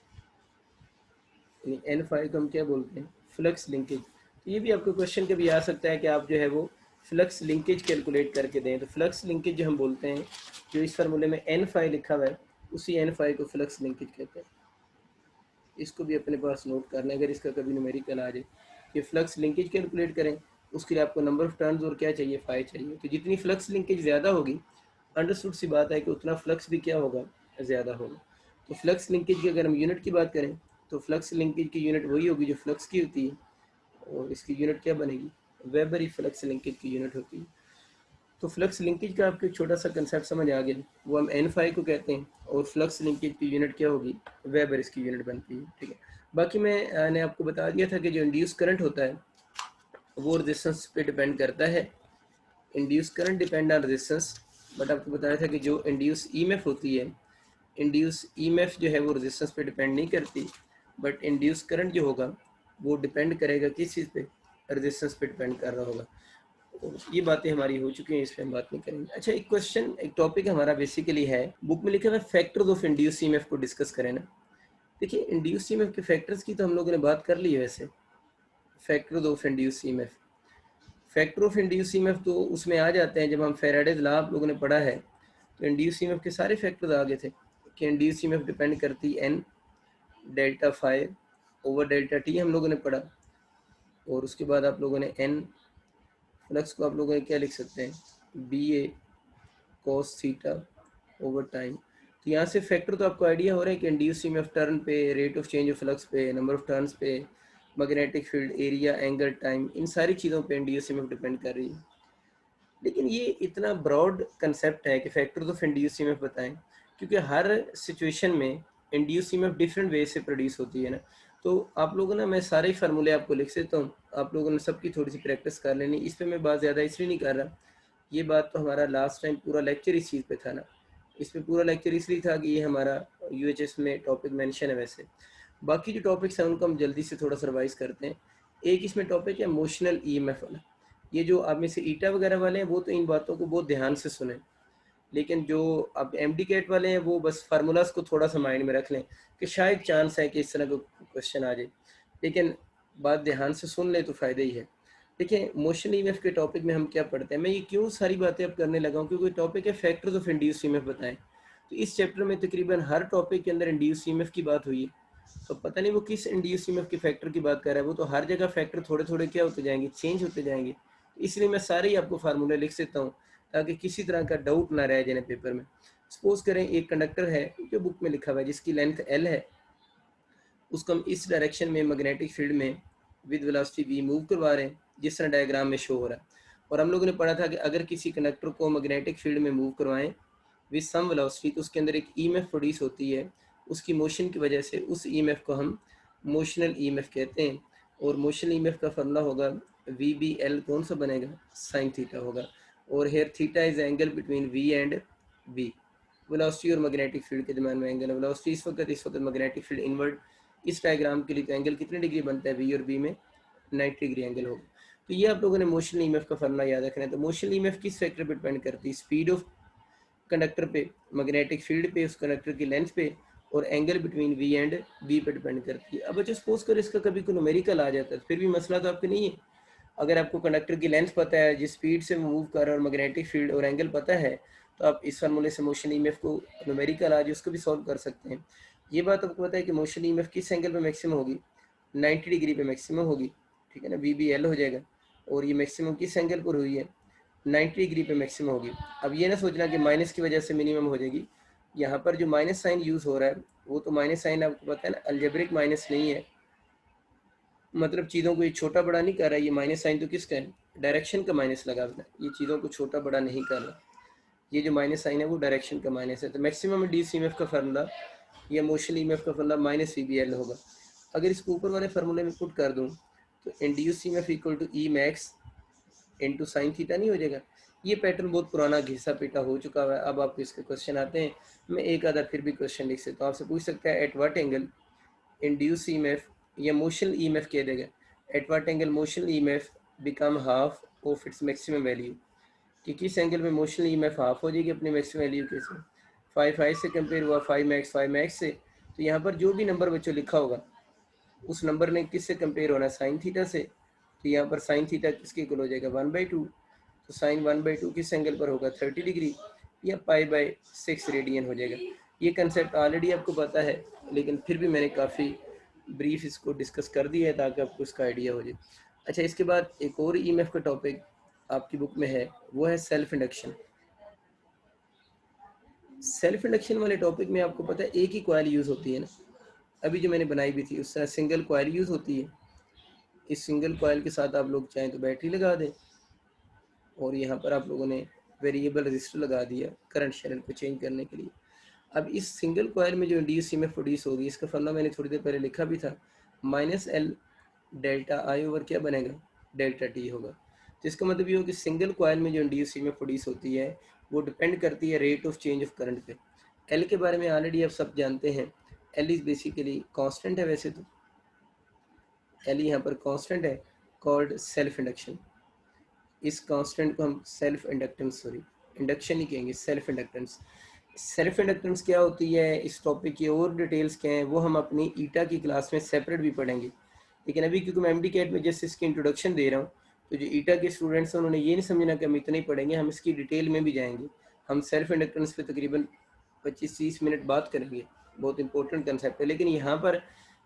N5 को हम क्या बोलते हैं, फ्लक्स लिंकेज। तो ये भी आपको क्वेश्चन कभी आ सकता है कि आप जो है वो फ्लक्स लिंकेज कैलकुलेट करके दें। तो फ्लक्स लिंकेज जो हम बोलते हैं, जो इस फार्मूले में N5 लिखा हुआ है, उसी N5 को फ्लक्स लिंकेज कहते हैं। इसको भी अपने पास नोट करना है, अगर इसका कभी न्यूमेरिकल आ जाए कि फ्लक्स लिंकेज कैलकुलेट करें, उसके लिए आपको नंबर ऑफ टर्न्स और क्या चाहिए, 5 चाहिए। तो जितनी फ्लक्स लिंकेज ज़्यादा होगी, अंडरस्टूड सी बात है कि उतना फ्लक्स भी क्या होगा, ज़्यादा होगा। तो फ्लक्स लिंकेज की अगर हम यूनिट की बात करें तो फ्लक्स लिंकेज की यूनिट वही होगी जो फ्लक्स की होती है, और इसकी यूनिट क्या बनेगी, वेबर ही फ्लक्स लिंकेज की यूनिट होती है। तो फ्लक्स लिंकेज का आपको एक छोटा सा कंसेप्ट समझ आ गया, वो हम N5 को कहते हैं, और फ्लक्स लिंकेज की यूनिट क्या होगी, वेबर इसकी यूनिट बनती है। ठीक है, बाकी मैंने आपको बता दिया था कि जो इंड्यूस करंट होता है वो रेजिस्टेंस पे डिपेंड करता है। Induce current depend on resistance, but आपको बताया था कि जो इंड्यूस ईएमएफ होती है, इंड्यूस ईएमएफ जो है वो रेजिस्टेंस पे डिपेंड नहीं करती, बट इंड्यूस करंट जो होगा वो डिपेंड करेगा किस चीज़ पे, रेजिस्टेंस पे डिपेंड कर रहा होगा। और ये बातें हमारी हो चुकी हैं, इस पर हम बात नहीं करेंगे। अच्छा, एक क्वेश्चन, एक टॉपिक हमारा बेसिकली है, बुक में लिखा हुआ है फैक्टर्स ऑफ इंड्यूस ईएमएफ को डिस्कस करें ना। देखिए, इंड्यूस ईएमएफ के फैक्टर्स की तो हम लोगों ने बात कर ली है वैसे। Factors of induce EMF, factor of induce EMF तो उसमें आ जाते हैं, जब हम फैराडेज लॉ आप लोगों ने पढ़ा है तो इंड्यूस ईएमएफ के सारे फैक्टर्स आ गए थे कि इंड्यूस ईएमएफ डिपेंड करती N delta phi over delta T, हम लोगों ने पढ़ा। और उसके बाद आप लोगों ने एन फ्लक्स को आप लोगों ने क्या लिख सकते हैं, बी ए कॉस थीटा ओवर टाइम। तो यहाँ से फैक्टर तो आपको आइडिया हो रहा है कि इंड्यूस ईएमएफ टर्न पे, rate of change of flux पे, नंबर ऑफ टर्न्स पे, magnetic field area, angle, time, इन सारी चीज़ों पे इंड्यूस ईएमएफ डिपेंड कर रही है। लेकिन ये इतना ब्रॉड कंसेप्ट है कि फैक्टर्स ऑफ इंड्यूस ईएमएफ बताएं, क्योंकि हर सिचुएशन में इंड्यूस ईएमएफ डिफरेंट वे से प्रोड्यूस होती है ना। तो आप लोगों ने, मैं सारे फार्मूले आपको लिख देता हूँ, आप लोगों ने सबकी थोड़ी सी प्रैक्टिस कर लेनी। इस पर मैं बात ज़्यादा इसलिए नहीं कर रहा, ये बात तो हमारा लास्ट टाइम पूरा लेक्चर इस चीज़ पे था ना। इस पे पूरा लेक्चर इसलिए था कि ये हमारा यूएचएस में टॉपिक मेंशन है। वैसे बाकी जो टॉपिक्स हैं उनको हम जल्दी से थोड़ा सर्वाइज करते हैं। एक इसमें टॉपिक है मोशनल ईएमएफ वाला। ये जो आप में से ईटा वगैरह वाले हैं वो तो इन बातों को बहुत ध्यान से सुने, लेकिन जो अब एमडी कैट वाले हैं वो बस फार्मूलाज को थोड़ा सा माइंड में रख लें कि शायद चांस है कि इस तरह का क्वेश्चन आ जाए, लेकिन बात ध्यान से सुन ले तो फ़ायदा ही है। देखिए, मोशन ईएमएफ के टॉपिक में हम क्या पढ़ते हैं, मैं ये क्यों सारी बातें अब करने लगा हूँ, क्योंकि टॉपिक है फैक्टर्स ऑफ इंड्यूस ईएमएफ बताएं। तो इस चैप्टर में तकरीबन हर टॉपिक के अंदर इंड्यूस ईएमएफ की बात हुई है। तो पता नहीं वो किस इंड्यूस ईएमएफ के फैक्टर की बात कर रहा है, वो तो हर जगह फैक्टर थोड़े थोड़े क्या होते जाएंगे, चेंज होते जाएंगे। इसलिए मैं सारे ही आपको फार्मूले लिख देता हूँ ताकि किसी तरह का डाउट ना रह जाए पेपर में। सपोज करें एक कंडक्टर है जो बुक में लिखा हुआ है, जिसकी लेंथ एल है, उसको हम इस डायरेक्शन में मैग्नेटिक फील्ड में विद वेलोसिटी वी मूव करवा रहे हैं, जिस तरह डायग्राम में शो हो रहा है। और हम लोगों ने पढ़ा था कि अगर किसी कंडक्टर को मैग्नेटिक फील्ड में मूव करवाएं विद सम वेलोसिटी, तो उसके अंदर एक ईएमएफ प्रोड्यूस होती है, उसकी मोशन की वजह से। उस ईएमएफ को हम मोशनल ईएमएफ कहते हैं। और मोशनल ईएमएफ का फॉर्मूला होगा वी बी एल, कौन सा बनेगा, साइन थीटा होगा। और here theta is angle between V and V, velocity और मैग्नेटिक फील्ड के दरमियान में एंगल है। वेलोसिटी इस वक्त मैग्नेटिक फील्ड इनवर्ड, इस डायग्राम के लिए तो एंगल कितने डिग्री बनता है, वी और बी में 90 डिग्री एंगल होगा। तो ये आप लोगों ने मोशन ईएमएफ का फॉर्मूला याद रखना है। तो मोशन ईएमएफ किस फैक्टर पर डिपेंड करती है, स्पीड ऑफ कंडक्टर पे, मैग्नेटिक फील्ड पे, उस कंडक्टर की लेंथ पे, और angle between V and B पे डिपेंड करती है। अब अच्छा, सपोज कर इसका कभी कोई न्यूमेरिकल आ जाता है, फिर भी मसला तो आपका नहीं है। अगर आपको कंडक्टर की लेंथ पता है, जिस स्पीड से मूव कर रहा है, और मैग्नेटिक फील्ड और एंगल पता है, तो आप इस फार्मूले से मोशन ईएमएफ को न्यूमेरिकल आ जाए उसको भी सॉल्व कर सकते हैं। ये बात आपको पता है कि मोशन ईएमएफ किस एंगल पे मैक्सिमम होगी, 90 डिग्री पे मैक्सिमम होगी, ठीक है ना, वी बी एल हो जाएगा। और ये मैक्सिमम किस एंगल पर हुई है, 90 डिग्री पे मैक्सिमम होगी। अब ये ना सोचना कि माइनस की वजह से मिनिमम हो जाएगी। यहाँ पर जो माइनस साइन यूज़ हो रहा है वो तो माइनस साइन आपको पता है ना, अलजेब्रिक माइनस नहीं है, मतलब चीज़ों को ये छोटा बड़ा नहीं कर रहा है। ये माइनस साइन तो किसका है, डायरेक्शन का माइनस लगा हुआ है, ये चीज़ों को छोटा बड़ा नहीं कर रहा। ये जो माइनस साइन है वो डायरेक्शन का माइनस है। तो maximum D C M F का फार्मूला या मोशन ई एम एफ का formula minus V B L होगा। अगर इसको ऊपर वाले फार्मूले में पुट कर दूँ तो induce E M F equal to E max into sine theta नहीं हो जाएगा। ये पैटर्न बहुत पुराना घिसा पीटा हो चुका है। अब आपको इसके क्वेश्चन आते हैं, मैं एक आधा फिर भी क्वेश्चन लिख सकता हूँ। आपसे पूछ सकता है at what angle induce EMF या मोशन ईएमएफ कह देगा, at what angle motion EMF become half of its maximum value, कि किस एंगल में मोशन ईएमएफ हाफ हो जाएगी अपनी मैक्सिमम वैल्यू के से। 5 से कंपेयर हुआ 5 मैक्स से। तो यहाँ पर जो भी नंबर बच्चों लिखा होगा उस नंबर ने किससे कंपेयर होना है, साइन थीटा से। तो यहाँ पर साइन थीटा किसके इक्वल हो जाएगा, 1/2। तो साइन 1/2 किस एंगल पर होगा, 30 डिग्री, या π/6 रेडियन हो जाएगा। ये कंसेप्ट ऑलरेडी आपको पता है, लेकिन फिर भी मैंने काफ़ी ब्रीफ इसको डिस्कस कर दिया है ताकि आपको इसका आइडिया हो जाए। अच्छा, इसके बाद एक और ईएमएफ का टॉपिक आपकी बुक में है, वो है सेल्फ इंडक्शन। सेल्फ इंडक्शन वाले टॉपिक में आपको पता है एक ही कॉइल यूज़ होती है ना, अभी जो मैंने बनाई भी थी उस तरह सिंगल कॉइल यूज़ होती है। इस सिंगल कॉइल के साथ आप लोग चाहें तो बैटरी लगा दें, और यहाँ पर आप लोगों ने वेरिएबल रजिस्टर लगा दिया करंट चैनल को चेंज करने के लिए। अब इस सिंगल कॉइल में जो इंड्यूस ईएमएफ प्रोड्यूस होगी, इसका फॉर्मूला मैंने थोड़ी देर पहले लिखा भी था, -L डेल्टा आई ओवर क्या बनेगा, डेल्टा टी होगा। तो इसका मतलब ये हो कि सिंगल कॉइल में जो इंड्यूस ईएमएफ प्रोड्यूस होती है वो डिपेंड करती है rate of change of current पे। एल के बारे में ऑलरेडी आप सब जानते हैं, एल इज़ बेसिकली कांस्टेंट है। वैसे तो एल यहाँ पर कांस्टेंट है कॉल्ड सेल्फ इंडक्शन। इस कांस्टेंट को हम सेल्फ इंडक्टेंस, सॉरी इंडक्शन ही कहेंगे, सेल्फ इंडक्टेंस। सेल्फ इंडक्टेंस क्या होती है, इस टॉपिक की और डिटेल्स क्या हैं वो हम अपनी ईटा की क्लास में सेपरेट भी पढ़ेंगे। लेकिन अभी क्योंकि मैं एमडी कैट में जस्ट इसकी इंट्रोडक्शन दे रहा हूँ, तो जो ईटा के स्टूडेंट्स हैं उन्होंने ये नहीं समझना कि हम इतना ही पढ़ेंगे, हम इसकी डिटेल में भी जाएंगे। हम सेल्फ इंडक्टेंस पे तकरीबन 25-30 मिनट बात करेंगे, बहुत इंपॉर्टेंट कंसेप्ट है। लेकिन यहाँ पर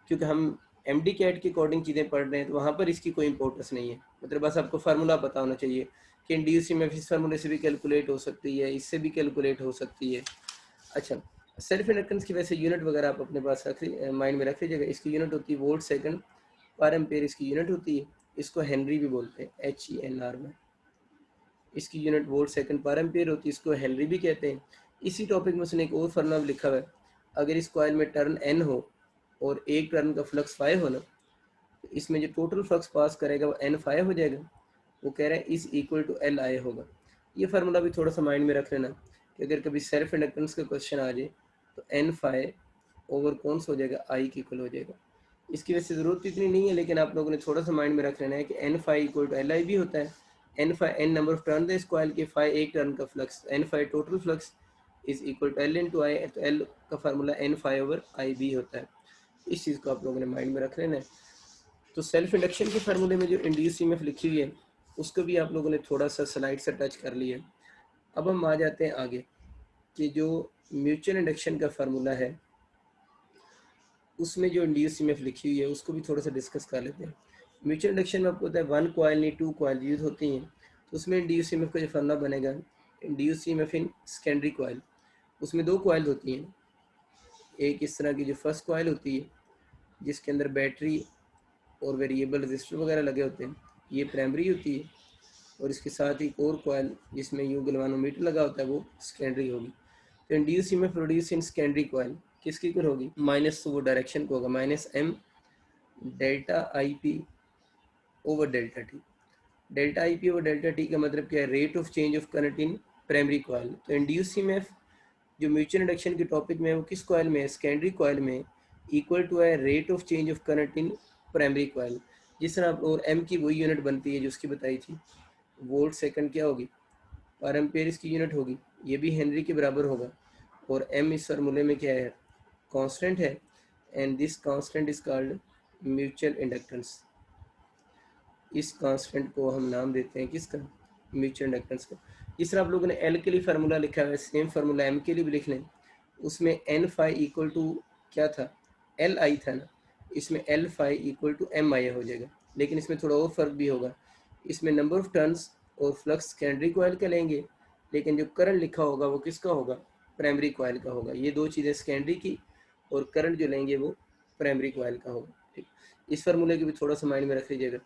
क्योंकि हम एमडी कैट के अकॉर्डिंग चीज़ें पढ़ रहे हैं तो वहाँ पर इसकी कोई इंपॉर्टेंस नहीं है। मतलब बस आपको फार्मूला पता होना चाहिए कि इंड्यूस में इस फार्मूले से भी कैलकुलेट हो सकती है, इससे भी कैलकुलेट हो सकती है। अच्छा, सेल्फ इंडक्टेंस की वैसे यूनिट वगैरह आप अपने पास माइंड में रख लीजिएगा। इसकी यूनिट होती है वोल्ट सेकंड पर एम्पेयर, इसकी यूनिट होती है। इसको हेनरी भी बोलते हैं, HENR में। इसकी unit volt second per ampere होती है, इसको हेनरी भी कहते हैं। इसी टॉपिक में उसने एक और फार्मूला लिखा हुआ है, अगर इस कॉइल में टर्न n हो और एक टर्न का फ्लक्स 5 हो ना, तो इसमें जो टोटल फ्लक्स पास करेगा वो N5 हो जाएगा। वो कह रहा है इज इक्वल टू LI होगा। ये फार्मूला भी थोड़ा सा माइंड में रख लेना कि अगर कभी सेल्फ इंडक्टेंस का क्वेश्चन आ जाए तो N5 ओवर कौन सा हो जाएगा, I के इक्वल हो जाएगा। इसकी वैसे ज़रूरत इतनी नहीं है, लेकिन आप लोगों ने थोड़ा सा माइंड में रख लेना है कि N5 इक्वल टू LI भी होता है। N5 N number of turn है इस कॉइल के, 5 एक टर्न का flux, N5 total flux is equal to L into I, तो L का फार्मूला N5 ओवर I भी होता है। इस चीज़ को आप लोगों ने माइंड में रख लेना है। तो सेल्फ इंडक्शन के फार्मूले में जो इंड्यूस ईएमएफ लिखी हुई है उसको भी आप लोगों ने थोड़ा सा स्लाइड से टच कर लिया। अब हम आ जाते हैं आगे कि जो म्यूचुअल इंडक्शन का फार्मूला है उसमें जो इंड्यूस ईएमएफ लिखी हुई है उसको भी थोड़ा सा डिस्कस कर लेते हैं। म्यूचुअल इंडक्शन में आपको पता है 1 कॉइल नहीं 2 कॉइल यूज होती हैं, तो उसमें इंड्यूस ईएमएफ का जो फार्मूला बनेगा, induce EMF in secondary coil, उसमें 2 कॉइल होती हैं। एक इस तरह की जो फर्स्ट कॉइल होती है जिसके अंदर बैटरी और वेरिएबल रजिस्टर वगैरह लगे होते हैं, ये प्राइमरी होती है। और इसके साथ ही एक और कॉइल जिसमें यू गलवानोमीटर लगा होता है वो सेकेंडरी होगी। तो induce EMF produce in secondary coil किसकी इक्वल होगी, माइनस, तो वो डायरेक्शन को होगा -m delta IP over delta T. Delta IP over delta T का मतलब क्या है, rate of change of current in primary coil. तो इंड्यूस ईएमएफ जो म्यूचुअल इंडक्शन के टॉपिक में है वो किस कॉइल में है, सेकेंडरी कॉइल में, इक्वल टू है rate of change of current in primary coil. जिस तरह और एम की वही यूनिट बनती है जो उसकी बताई थी, वोल्ट सेकंड क्या होगी, पर एम्पेयर इसकी यूनिट होगी, ये भी हेनरी के बराबर होगा। और एम इस फार्मूले में क्या है, कांस्टेंट है, and this constant is called mutual inductance. इस कांस्टेंट को हम नाम देते हैं किसका, म्यूचुअल इंडक्टेंस का। जिस तरह आप लोगों ने एल के लिए फार्मूला लिखा है सेम फार्मूला एम के लिए भी लिख लें। उसमें N5 इक्वल टू क्या था, LI था ना, इसमें L5 इक्वल टू MI हो जाएगा। लेकिन इसमें थोड़ा और फर्क भी होगा, इसमें नंबर ऑफ टर्न्स और फ्लक्स सेकेंडरी कॉइल का लेंगे, लेकिन जो करंट लिखा होगा वो किसका होगा, प्राइमरी कॉइल का होगा। ये दो चीज़ें सेकेंडरी की, और करंट जो लेंगे वो प्राइमरी कॉइल का होगा। ठीक, इस फार्मूले की भी थोड़ा सा माइंड में रख लीजिएगा।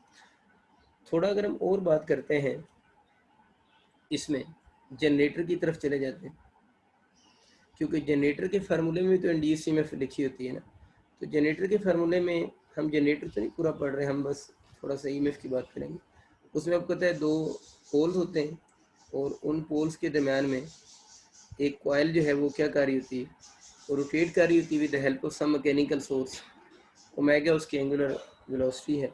थोड़ा अगर हम और बात करते हैं, इसमें जनरेटर की तरफ चले जाते हैं, क्योंकि जनरेटर के फार्मूले में तो इंड्यूस ईएमएफ लिखी होती है ना। तो जनरेटर के फार्मूले में हम जनरेटर तो नहीं पूरा पढ़ रहे, हम बस थोड़ा सा ईएमएफ की बात करेंगे। उसमें आपको पता है 2 पोल्स होते हैं, और उन पोल्स के दरम्यान में एक कॉइल जो है वो क्या कर रही होती है, वो रोटेट कर रही होती है with the help of some mechanical source, omega उसकी एंगुलर वेलोसिटी है।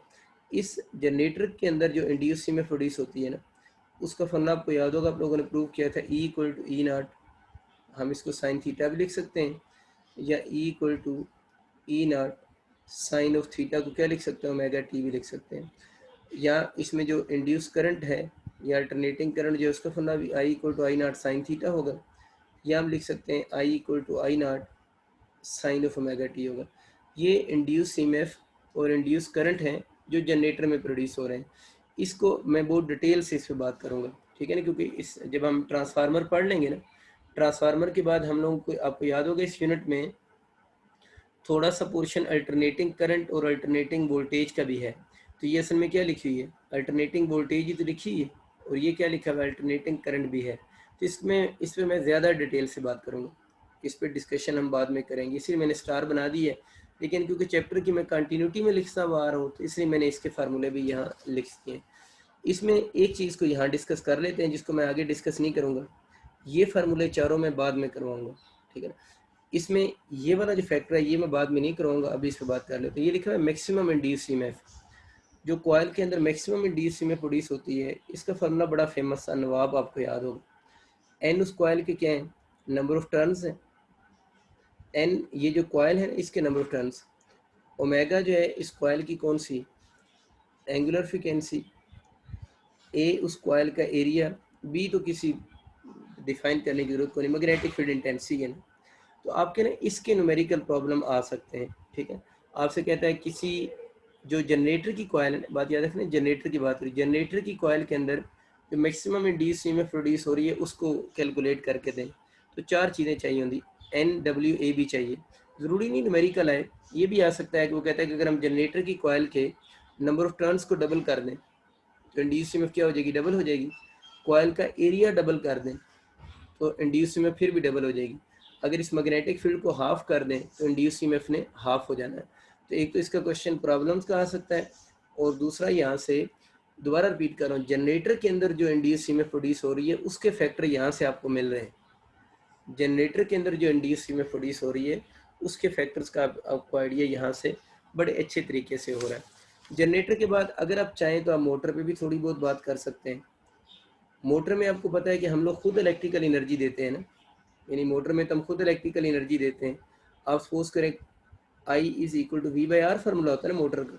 इस जनरेटर के अंदर जो इंड्यूस ईएमएफ प्रोड्यूस होती है ना, उसका फॉर्मूला आपको याद होगा, आप लोगों ने प्रूव किया था, E इक्वल टू E0, हम इसको साइन थीटा भी लिख सकते हैं, या E equal to E0 sine of theta को क्या लिख सकते हैं, ओमेगा टी भी लिख सकते हैं। या इसमें जो इंड्यूस करंट है या अल्टरनेटिंग करंट जो है उसका फॉर्मूला भी I equal to I0 sine theta होगा, या हम लिख सकते हैं I equal to I0 sine of omega T होगा। ये इंड्यूस ईएमएफ और इंड्यूस करंट हैं जो जनरेटर में प्रोड्यूस हो रहे हैं। इसको मैं बहुत डिटेल से इस पर बात करूँगा, ठीक है ना, क्योंकि इस जब हम ट्रांसफार्मर पढ़ लेंगे ना, ट्रांसफार्मर के बाद हम लोगों को, आपको याद होगा इस यूनिट में थोड़ा सा पोर्शन अल्टरनेटिंग करंट और अल्टरनेटिंग वोल्टेज का भी है। तो ये असल में क्या लिखी हुई है, अल्टरनेटिंग वोल्टेज ही तो लिखी है, और ये क्या लिखा हुआ है, अल्टरनेटिंग करंट भी है। तो इस पर मैं ज़्यादा डिटेल से बात करूँगा, इस पर डिस्कशन हम बाद में करेंगे, इसलिए मैंने स्टार बना दी है। लेकिन क्योंकि चैप्टर की मैं कंटिन्यूटी में लिखता हुआ आ रहा हूँ, तो इसलिए मैंने इसके फार्मूले भी यहाँ लिख दिए हैं। इसमें एक चीज़ को यहाँ डिस्कस कर लेते हैं जिसको मैं आगे डिस्कस नहीं करूँगा, ये फार्मूले चारों मैं बाद में करवाऊँगा, ठीक है ना। इसमें ये वाला जो फैक्टर है ये मैं बाद में नहीं करवाऊँगा, अभी इस पर बात कर लेते हैं। ये लिखा है मैक्सिमम इंड्यूस ईएमएफ, जो कॉयल के अंदर मैक्सिमम इंड्यूस्ड ईएमएफ प्रोड्यूस होती है, इसका फार्मूला बड़ा फेमस था, नवाब, आपको याद होगा। एन उस कॉयल के क्या है, नंबर ऑफ टर्न्स है। एन ये जो कॉयल है इसके नंबर ऑफ टर्न्स। ओमेगा जो है इस कॉयल की कौन सी, एंगुलर फ्रीक्वेंसी। ए उस कॉयल का एरिया, बी तो किसी डिफाइन करने की जरूरत को नहीं, मैग्नेटिक फील्ड इंटेंसिटी है ना। तो आपके ना इसके न्यूमेरिकल प्रॉब्लम आ सकते हैं, ठीक है। आपसे कहता है किसी जो जनरेटर की कॉयल है, बात याद रखना, जनरेटर की बात हो रही, जनरेटर की कॉयल के अंदर जो मैक्सिमम इंड्यूस्ड ईएमएफ प्रोड्यूस हो रही है उसको कैलकुलेट करके दें। तो चार चीज़ें चाहिए होंगी, एन डब्ल्यू ए भी चाहिए, ज़रूरी नहीं न्यूमेरिकल आए, ये भी आ सकता है कि वो कहता है कि अगर हम जनरेटर की कॉयल के नंबर ऑफ टर्न्स को डबल कर दें तो इंड्यूस्ड ईएमएफ क्या हो जाएगी, डबल हो जाएगी। कॉयल का एरिया डबल कर दें तो इंड्यूस्ड ईएमएफ फिर भी डबल हो जाएगी। अगर इस मैग्नेटिक फील्ड को हाफ कर दें तो इंड्यूस्ड ईएमएफ ने हाफ हो जाना है। तो एक तो इसका क्वेश्चन प्रॉब्लम्स का आ सकता है, और दूसरा यहाँ से दोबारा रिपीट कर रहा हूँ, जनरेटर के अंदर जो इंड्यूस्ड ईएमएफ प्रोड्यूस हो रही है उसके फैक्टर यहाँ से आपको मिल रहे हैं। जनरेटर के अंदर जो इंड्यूस्ड ईएमएफ प्रोड्यूस हो रही है उसके फैक्टर्स का आपको आइडिया यहाँ से बड़े अच्छे तरीके से हो रहा है। जनरेटर के बाद अगर आप चाहें तो आप मोटर पे भी थोड़ी बहुत बात कर सकते हैं। मोटर में आपको पता है कि हम लोग खुद इलेक्ट्रिकल एनर्जी देते हैं ना, यानी मोटर में तो हम खुद इलेक्ट्रिकल एनर्जी देते हैं। आप सपोज करें I is equal to V by R formula होता है ना मोटर का,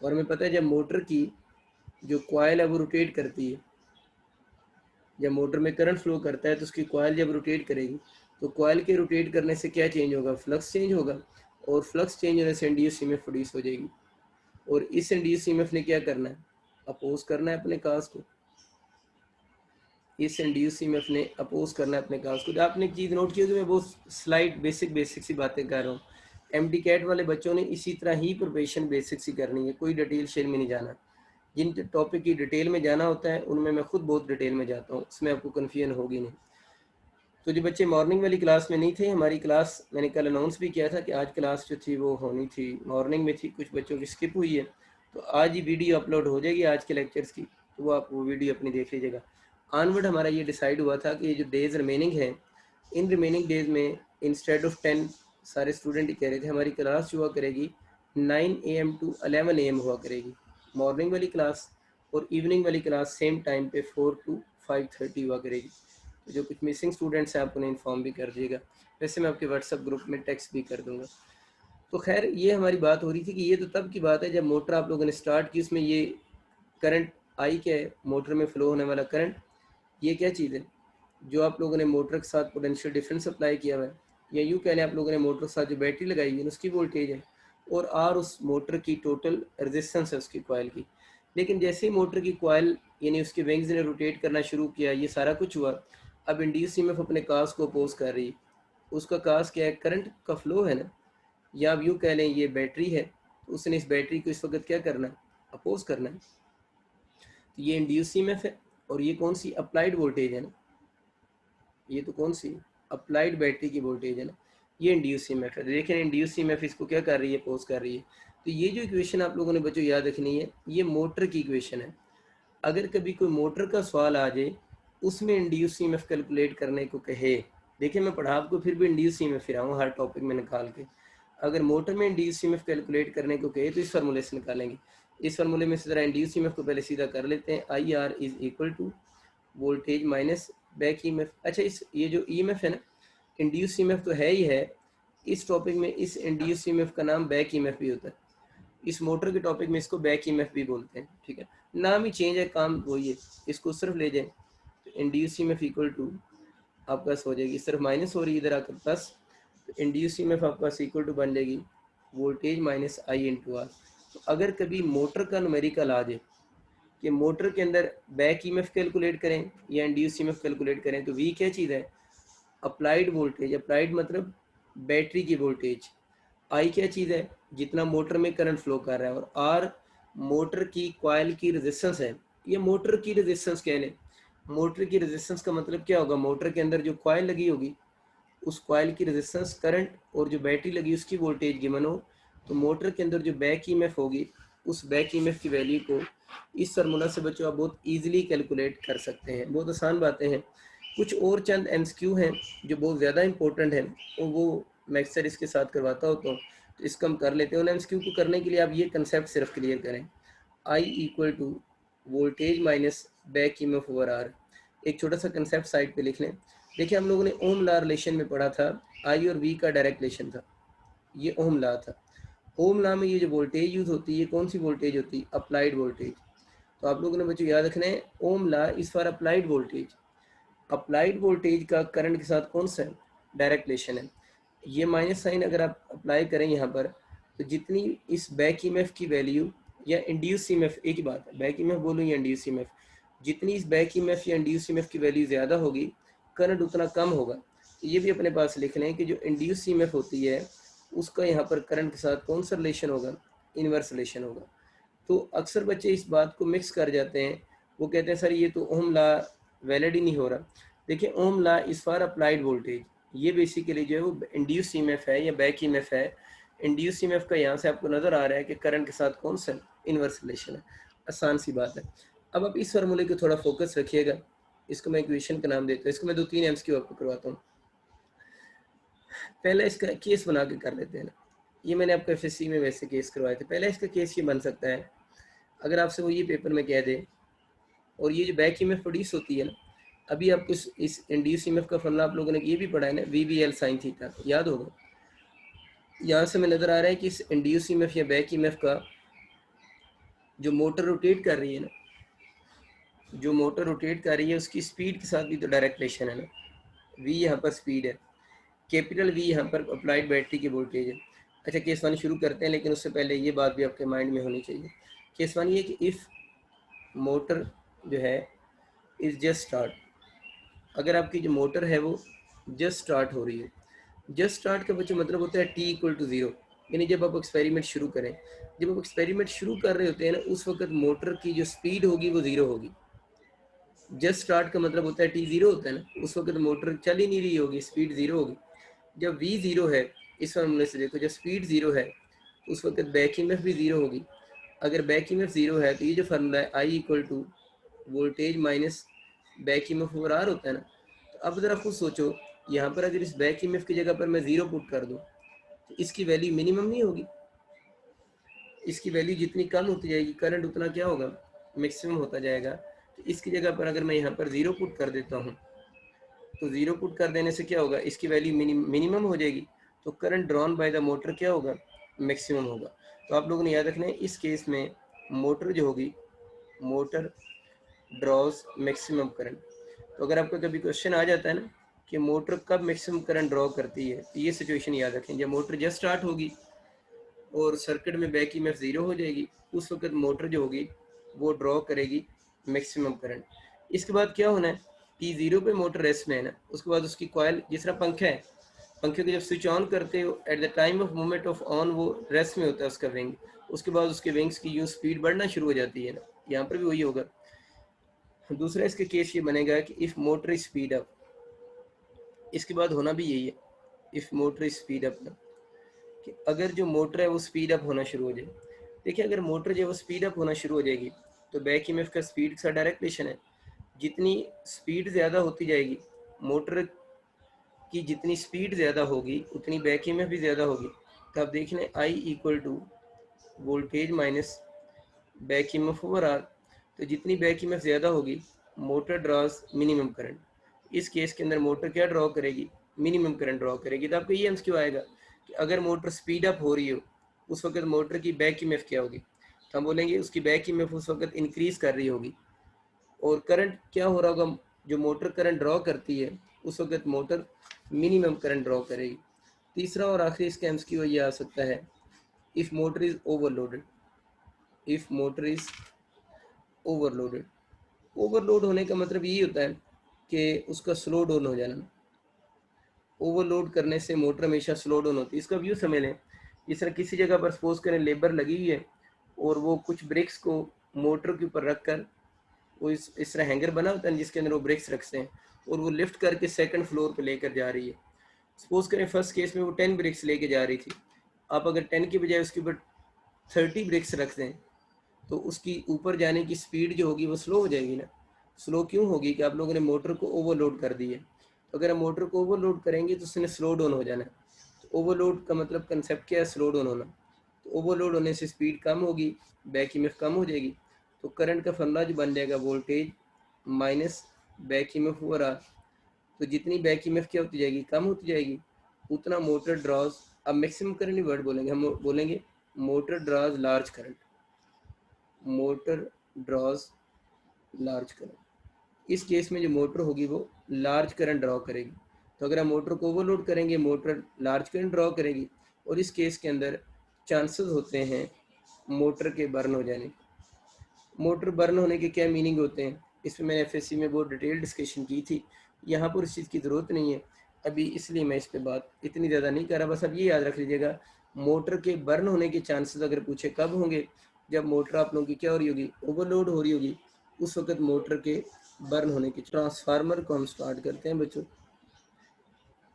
और हमें पता है जब मोटर की जो कॉयल है वो रोटेट करती है, जब मोटर में करंट फ्लो करता है तो उसकी कॉयल जब रोटेट करेगी तो कॉयल के रोटेट करने से क्या चेंज होगा, फ्लक्स चेंज होगा, और फ्लक्स चेंज होने से इंड्यूस्ड ईएमएफ प्रोड्यूस हो जाएगी। और इस इंड्यूस्ड ईएमएफ ने क्या करना है, अपोज करना है अपने काज को। इस इंड्यूस्ड ईएमएफ ने अपोज करना है अपने काज को। आपने एक चीज़ नोट की होगी, मैं बहुत स्लाइड बेसिक सी बातें कर रहा हूँ। एमडी कैट वाले बच्चों ने इसी तरह ही प्रिपरेशन बेसिक सी करनी है, कोई डिटेल शेयर में नहीं जाना। जिन टॉपिक की डिटेल में जाना होता है उनमें मैं खुद बहुत डिटेल में जाता हूँ, उसमें आपको कन्फ्यूजन होगी नहीं। तो जो बच्चे मॉर्निंग वाली क्लास में नहीं थे, हमारी क्लास मैंने कल अनाउंस भी किया था कि आज क्लास जो थी वो होनी थी मॉर्निंग में थी, कुछ बच्चों की स्किप हुई है, तो आज ही वीडियो अपलोड हो जाएगी आज के लेक्चर्स की, तो वो आप वो वीडियो अपनी देख लीजिएगा। ऑनवर्ड हमारा ये डिसाइड हुआ था कि ये जो डेज रिमेनिंग है, इन रिमेनिंग डेज में इंस्टेड ऑफ 10 सारे स्टूडेंट ही कह रहे थे हमारी क्लास जो हुआ करेगी 9 AM टू 11 AM हुआ करेगी मॉर्निंग वाली क्लास, और इवनिंग वाली क्लास सेम टाइम पे 4 टू 5:30 हुआ करेगी। तो जो कुछ मिसिंग स्टूडेंट्स हैं आप उन्हें इन्फॉर्म भी कर दीजिएगा, वैसे मैं आपके व्हाट्सएप ग्रुप में टेक्स्ट भी कर दूंगा। तो खैर ये हमारी बात हो रही थी कि ये तो तब की बात है जब मोटर आप लोगों ने स्टार्ट की, उसमें ये करंट आई क्या है, मोटर में फ्लो होने वाला करंट, ये क्या चीज़ है जो आप लोगों ने मोटर के साथ पोटेंशियल डिफरेंस अप्लाई किया हुआ है, या यूँ कह लें आप लोगों ने मोटर के साथ जो बैटरी लगाई हुई है उसकी वोल्टेज है, और आर उस मोटर की टोटल रेजिस्टेंस है उसकी कॉयल की। लेकिन जैसे ही मोटर की कॉयल यानी उसके विंग्स ने रोटेट करना शुरू किया, ये सारा कुछ हुआ, अब इंड्यूस्ड ईएमएफ अपने काज को अपोज कर रही है। उसका काज क्या है, करंट का फ्लो है ना, या आप यूँ कह लें ये बैटरी है, तो उसने इस बैटरी को इस वक्त क्या करना है, अपोज करना है। तो ये इंड्यूस्ड ईएमएफ है, और ये कौन सी अप्लाइड वोल्टेज है ना, ये तो कौन सी अप्लाइड बैटरी की वोल्टेज है ना, ये इंड्यूस ईएमएफ है। देखें इंड्यूस ईएमएफ इसको क्या कर रही है, अपोज कर रही है। तो ये जो इक्वेशन आप लोगों ने बच्चों याद रखनी है, ये मोटर की इक्वेशन है। अगर कभी कोई मोटर का सवाल आ जाए उसमें इंड्यूस ईएमएफ कैलकुलेट करने को कहे, देखिए मैं पढ़ा आपको फिर भी इंड्यूस ईएमएफ फिर आऊँ हर टॉपिक में निकाल के। अगर मोटर में इंड्यूस ईएमएफ कैलकुलेट करने को कहे तो इस फार्मूले से निकालेंगे। इस फार्मूले में से जरा इंड्यूस ईएमएफ को पहले सीधा कर लेते हैं, I R is equal to voltage minus back EMF. अच्छा इस ये जो ईएमएफ है ना, इंड्यूस ईएमएफ तो है ही है, इस टॉपिक में इस इंड्यूस ईएमएफ का नाम बैक ईएमएफ भी होता है। इस मोटर के टॉपिक में इसको बैक ईएमएफ भी बोलते हैं, ठीक है, नाम ही चेंज है, काम वही है। इसको सिर्फ ले जाए तो इंड्यूस ईएमएफ इक्वल टू आपका हो जाएगी, सिर्फ माइनस हो रही है इधर आकर प्लस, तो इंड्यूस ईएमएफ आपका इक्वल टू बन जाएगी voltage minus I into R. तो अगर कभी मोटर का न्यूमेरिकल आ जाए कि मोटर के अंदर बैक ईएमएफ कैलकुलेट करें या इंड्यूस ईएमएफ कैलकुलेट करें, तो वी क्या चीज़ है, अप्लाइड वोल्टेज, अप्लाइड मतलब बैटरी की वोल्टेज, आई क्या चीज़ है, जितना मोटर में करंट फ्लो कर रहा है, और आर मोटर की कॉइल की रेजिस्टेंस है। ये मोटर की रेजिस्टेंस कह लें, मोटर की रेजिस्टेंस का मतलब क्या होगा, मोटर के अंदर जो कॉइल लगी होगी उस कॉइल की रेजिस्टेंस करंट, और जो बैटरी लगी उसकी वोल्टेज गिवन हो, तो मोटर के अंदर जो बैक ईएमएफ होगी उस बैक ईएमएफ की वैल्यू को इस फार्मूला से बच्चों आप बहुत इजीली कैलकुलेट कर सकते हैं। बहुत आसान बातें हैं। कुछ और चंद एमसीक्यू हैं जो बहुत ज़्यादा इंपॉर्टेंट हैं, और वो मैं अक्सर इसके साथ करवाता होता हूँ, तो इसको हम कर लेते हैं। एमसीक्यू को करने के लिए आप ये कंसेप्ट सिर्फ क्लियर करें, I equal to voltage minus back EMF over R. एक छोटा सा कंसेप्ट साइड पे लिख लें। देखिए हम लोगों ने ओम लॉ रिलेशन में पढ़ा था, आई और वी का डायरेक्ट रिलेशन था, ये ओम लॉ था। ओम लॉ में ये जो वोल्टेज यूज होती है, ये कौन सी वोल्टेज होती है? Applied voltage. तो आप लोगों ने बच्चों याद रखना है, Ohm law is for applied voltage. Applied voltage का करंट के साथ कौन सा है? डायरेक्ट रिलेशन है। ये माइनस साइन अगर आप अप्लाई करें यहाँ पर, तो जितनी इस बैक ईएमएफ की वैल्यू या इंड्यूस ईएमएफ, एक ही बात है, बैक ईएमएफ बोलूँ या इंड्यूस ईएमएफ, जितनी इस बैक ईएमएफ या इंड्यूस ईएमएफ की वैल्यू ज़्यादा होगी, करंट उतना कम होगा। तो ये भी अपने पास लिख लें कि जो इंड्यूस ईएमएफ होती है उसका यहाँ पर करंट के साथ कौन सा रिलेशन होगा? इन्वर्स रिलेशन होगा। तो अक्सर बच्चे इस बात को मिक्स कर जाते हैं, वो कहते हैं सर ये तो ओम लॉ वैलिड ही नहीं हो रहा। देखिए Ohm law is for applied voltage, ये बेसिकली जो है वो इंड्यूस ईएमएफ है या बैक ईएमएफ है। इंड्यूस ईएमएफ का यहाँ से आपको नजर आ रहा है कि करंट के साथ कौन सा इन्वर्स रिलेशन है। आसान सी बात है। अब आप इस फार्मूले को थोड़ा फोकस रखिएगा, इसको मैं इक्वेशन का नाम देता हूँ, इसको मैं 2-3 एमसीक्यू आपको करवाता हूँ। पहले इसका केस बना के कर लेते हैं ना, ये मैंने आपको एफएससी में वैसे केस करवाए थे। पहले इसका केस ये बन सकता है, अगर आपसे वो ये पेपर में कह दे, और ये जो बैक ईएमएफ प्रोड्यूस होती है ना, अभी आपको इस इंड्यूस ईएमएफ का फॉर्मूला आप लोगों ने ये भी पढ़ा है ना, V B L sine theta, याद होगा। यहाँ से हमें नज़र आ रहा है कि इस इंड्यूस ईएमएफ या बैक ईएमएफ का जो मोटर रोटेट कर रही है ना, जो मोटर रोटेट कर रही है उसकी स्पीड के साथ भी तो डायरेक्ट रिलेशन है ना। वी यहाँ पर स्पीड है, कैपिटल वी यहाँ पर अप्लाइड बैटरी की वोल्टेज है। अच्छा केस वन शुरू करते हैं, लेकिन उससे पहले ये बात भी आपके माइंड में होनी चाहिए। केस वन ये कि इफ़ मोटर जो है इज़ जस्ट स्टार्ट, अगर आपकी जो मोटर है वो जस्ट स्टार्ट हो रही है। जस्ट स्टार्ट का बच्चों मतलब होता है टी इक्वल टू ज़ीरो, यानी जब आप एक्सपेरिमेंट शुरू करें, जब आप एक्सपेरिमेंट शुरू कर रहे होते हैं ना, उस वक्त मोटर की जो स्पीड होगी वो ज़ीरो होगी। जस्ट स्टार्ट का मतलब होता है टी ज़ीरो होता है ना, उस वक्त मोटर चल ही नहीं रही होगी, स्पीड ज़ीरो होगी। जब वी ज़ीरो है, इस फार्मूले से देखो, जब स्पीड ज़ीरो है उस वक्त बैक ईएमएफ भी ज़ीरो होगी। अगर बैक ईएमएफ ज़ीरो है तो ये जो फार्मूला है I equal to voltage minus back EMF over R होता है ना। तो अब ज़रा खुद सोचो, यहाँ पर अगर इस बैक ईएमएफ की जगह पर मैं ज़ीरो पुट कर दूँ तो इसकी वैल्यू मिनिमम नहीं होगी? इसकी वैल्यू जितनी कम होती जाएगी करंट उतना क्या होगा? मैक्सिमम होता जाएगा। तो इसकी जगह पर अगर मैं यहाँ पर ज़ीरो पुट कर देता हूँ, तो ज़ीरो पुट कर देने से क्या होगा? इसकी वैल्यू मिनिमम हो जाएगी, तो current drawn by the motor क्या होगा? मैक्सिमम होगा। तो आप लोगों ने याद रखना है, इस केस में मोटर जो होगी, मोटर ड्रॉज मैक्सिमम करंट। तो अगर आपका कभी क्वेश्चन आ जाता है ना कि मोटर कब मैक्सिमम करंट ड्रॉ करती है, तो ये सिचुएशन याद रखें, जब मोटर जस्ट स्टार्ट होगी और सर्किट में बैक ईएमएफ ज़ीरो हो जाएगी, उस वक्त मोटर जो होगी वो ड्रॉ करेगी मैक्सिमम करंट। इसके बाद क्या होना है, टी ज़ीरो पे मोटर रेस्ट में है ना, उसके बाद उसकी कॉयल, जिस तरह पंखा है, पंखे को जब स्विच ऑन करते हो at the time of movement of on वो रेस्ट में होता है उसका विंग, उसके बाद उसके विंग्स की यूँ स्पीड बढ़ना शुरू हो जाती है ना, यहाँ पर भी वही होगा। दूसरा इसका केस ये बनेगा कि if motor is speed up, इसके बाद होना भी यही है, if motor is speed up ना, कि अगर जो मोटर है वो स्पीड अप होना शुरू हो जाए। देखिए अगर मोटर जो है वो स्पीड अप होना शुरू हो जाएगी तो बैक ईएमएफ का स्पीड के साथ डायरेक्ट रिलेशन है। जितनी स्पीड ज़्यादा होती जाएगी, मोटर की जितनी स्पीड ज़्यादा होगी उतनी बैक ईएमएफ भी ज़्यादा होगी। तो आप देख लें I equal to voltage minus back EMF over R. तो जितनी बैक ईएमएफ ज़्यादा होगी मोटर ड्रॉज मिनिमम करंट। इस केस के अंदर मोटर क्या ड्रॉ करेगी? मिनिमम करंट ड्रॉ करेगी। तो आपको ये एमसीक्यू आएगा कि अगर मोटर स्पीड अप हो रही हो उस वक्त मोटर की बैक ईएमएफ क्या होगी? तो हम बोलेंगे उसकी बैक ईएमएफ उस वक्त इंक्रीज कर रही होगी। और करंट क्या हो रहा होगा? जो मोटर करंट ड्रॉ करती है उस वक्त मोटर मिनिमम करंट ड्रॉ करेगी। तीसरा और आखिरी इसका एमसीक्यू ये आ सकता है, if motor is overloaded. If motor is overloaded, overload होने का मतलब यही होता है कि उसका स्लो डाउन हो जाना। ओवरलोड करने से मोटर हमेशा स्लो डाउन होती है। इसका व्यू समझ लें, जिस तरह किसी जगह पर सपोज करें लेबर लगी हुई है और वो कुछ ब्रिक्स को मोटर के ऊपर रख कर, वो इस तरह हैंगर बना होता है जिसके अंदर वो ब्रिक्स रखते हैं और वो लिफ्ट करके सेकंड फ्लोर पे लेकर जा रही है। सपोज करें फर्स्ट केस में वो 10 ब्रिक्स लेके जा रही थी, आप अगर 10 की बजाय उसके ऊपर 30 ब्रिक्स रख दें तो उसकी ऊपर जाने की स्पीड जो होगी वो स्लो हो जाएगी ना। स्लो क्यों होगी? कि आप लोगों ने मोटर को ओवरलोड कर दी है। तो अगर हम मोटर को ओवरलोड करेंगे तो उसने स्लो डाउन हो जाना है। ओवरलोड का मतलब कंसेप्ट क्या है, स्लो डाउन होना। तो ओवरलोड होने से स्पीड कम होगी, बैक ईएमएफ कम हो जाएगी। तो करंट का फॉर्मूला जो बन जाएगा वोल्टेज माइनस बैक ईएमएफ हो रहा, तो जितनी बैक ईएमएफ क्या होती जाएगी, कम होती जाएगी, उतना मोटर ड्रॉज, अब मैक्सिमम करंट वर्ड बोलेंगे, हम बोलेंगे motor draws large current, motor draws large current. इस केस में जो मोटर होगी वो लार्ज करंट ड्रॉ करेगी। तो अगर हम मोटर को ओवरलोड करेंगे, मोटर लार्ज करंट ड्रॉ करेगी, और इस केस के अंदर चांसेस होते हैं मोटर के बर्न हो जाने के। मोटर बर्न होने के क्या मीनिंग होते हैं, इस पर मैंने एफएससी में बहुत डिटेल डिस्कशन की थी, यहाँ पर इस चीज़ की ज़रूरत नहीं है अभी, इसलिए मैं इस पर बात इतनी ज़्यादा नहीं कर रहा। बस अब ये याद रख लीजिएगा, मोटर के बर्न होने के चांसेस अगर पूछे कब होंगे, जब मोटर आप लोगों की क्या हो रही होगी, ओवरलोड हो रही होगी, उस वक्त मोटर के बर्न होने के। ट्रांसफार्मर को हम स्टार्ट करते हैं बच्चों।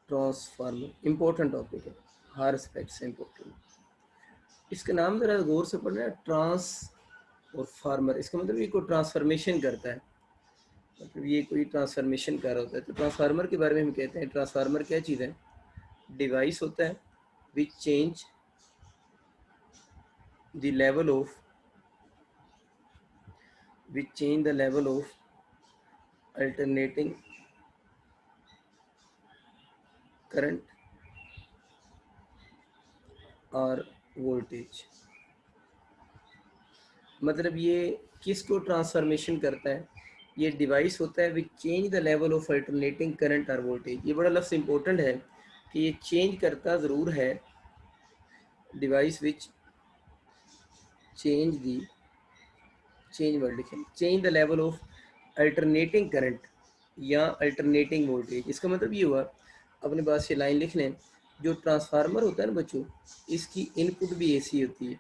ट्रांसफार्मर इंपॉर्टेंट टॉपिक है, हर एस्पेक्ट से इंपॉर्टेंट। इसका नाम ज़रा गौर से पढ़ना है, ट्रांस और फार्मर, इसका मतलब ये कोई ट्रांसफॉर्मेशन करता है, मतलब ये कोई ट्रांसफॉर्मेशन कर रहा होता है। तो ट्रांसफार्मर के बारे में हम कहते हैं, ट्रांसफार्मर क्या चीज़ है, डिवाइस होता है which change the level of, which change the level of alternating current और वोल्टेज। मतलब ये किसको ट्रांसफॉर्मेशन करता है, ये डिवाइस होता है which change the level of alternating current और वोल्टेज। ये बड़ा लफ्ज़ इंपॉर्टेंट है कि ये चेंज करता ज़रूर है, device which change the, change word लिखें, change the level of alternating current या अल्टरनेटिंग वोल्टेज। इसका मतलब ये हुआ, अपने पास ये लाइन लिख लें, जो ट्रांसफार्मर होता है ना बच्चों, इसकी इनपुट भी एसी होती है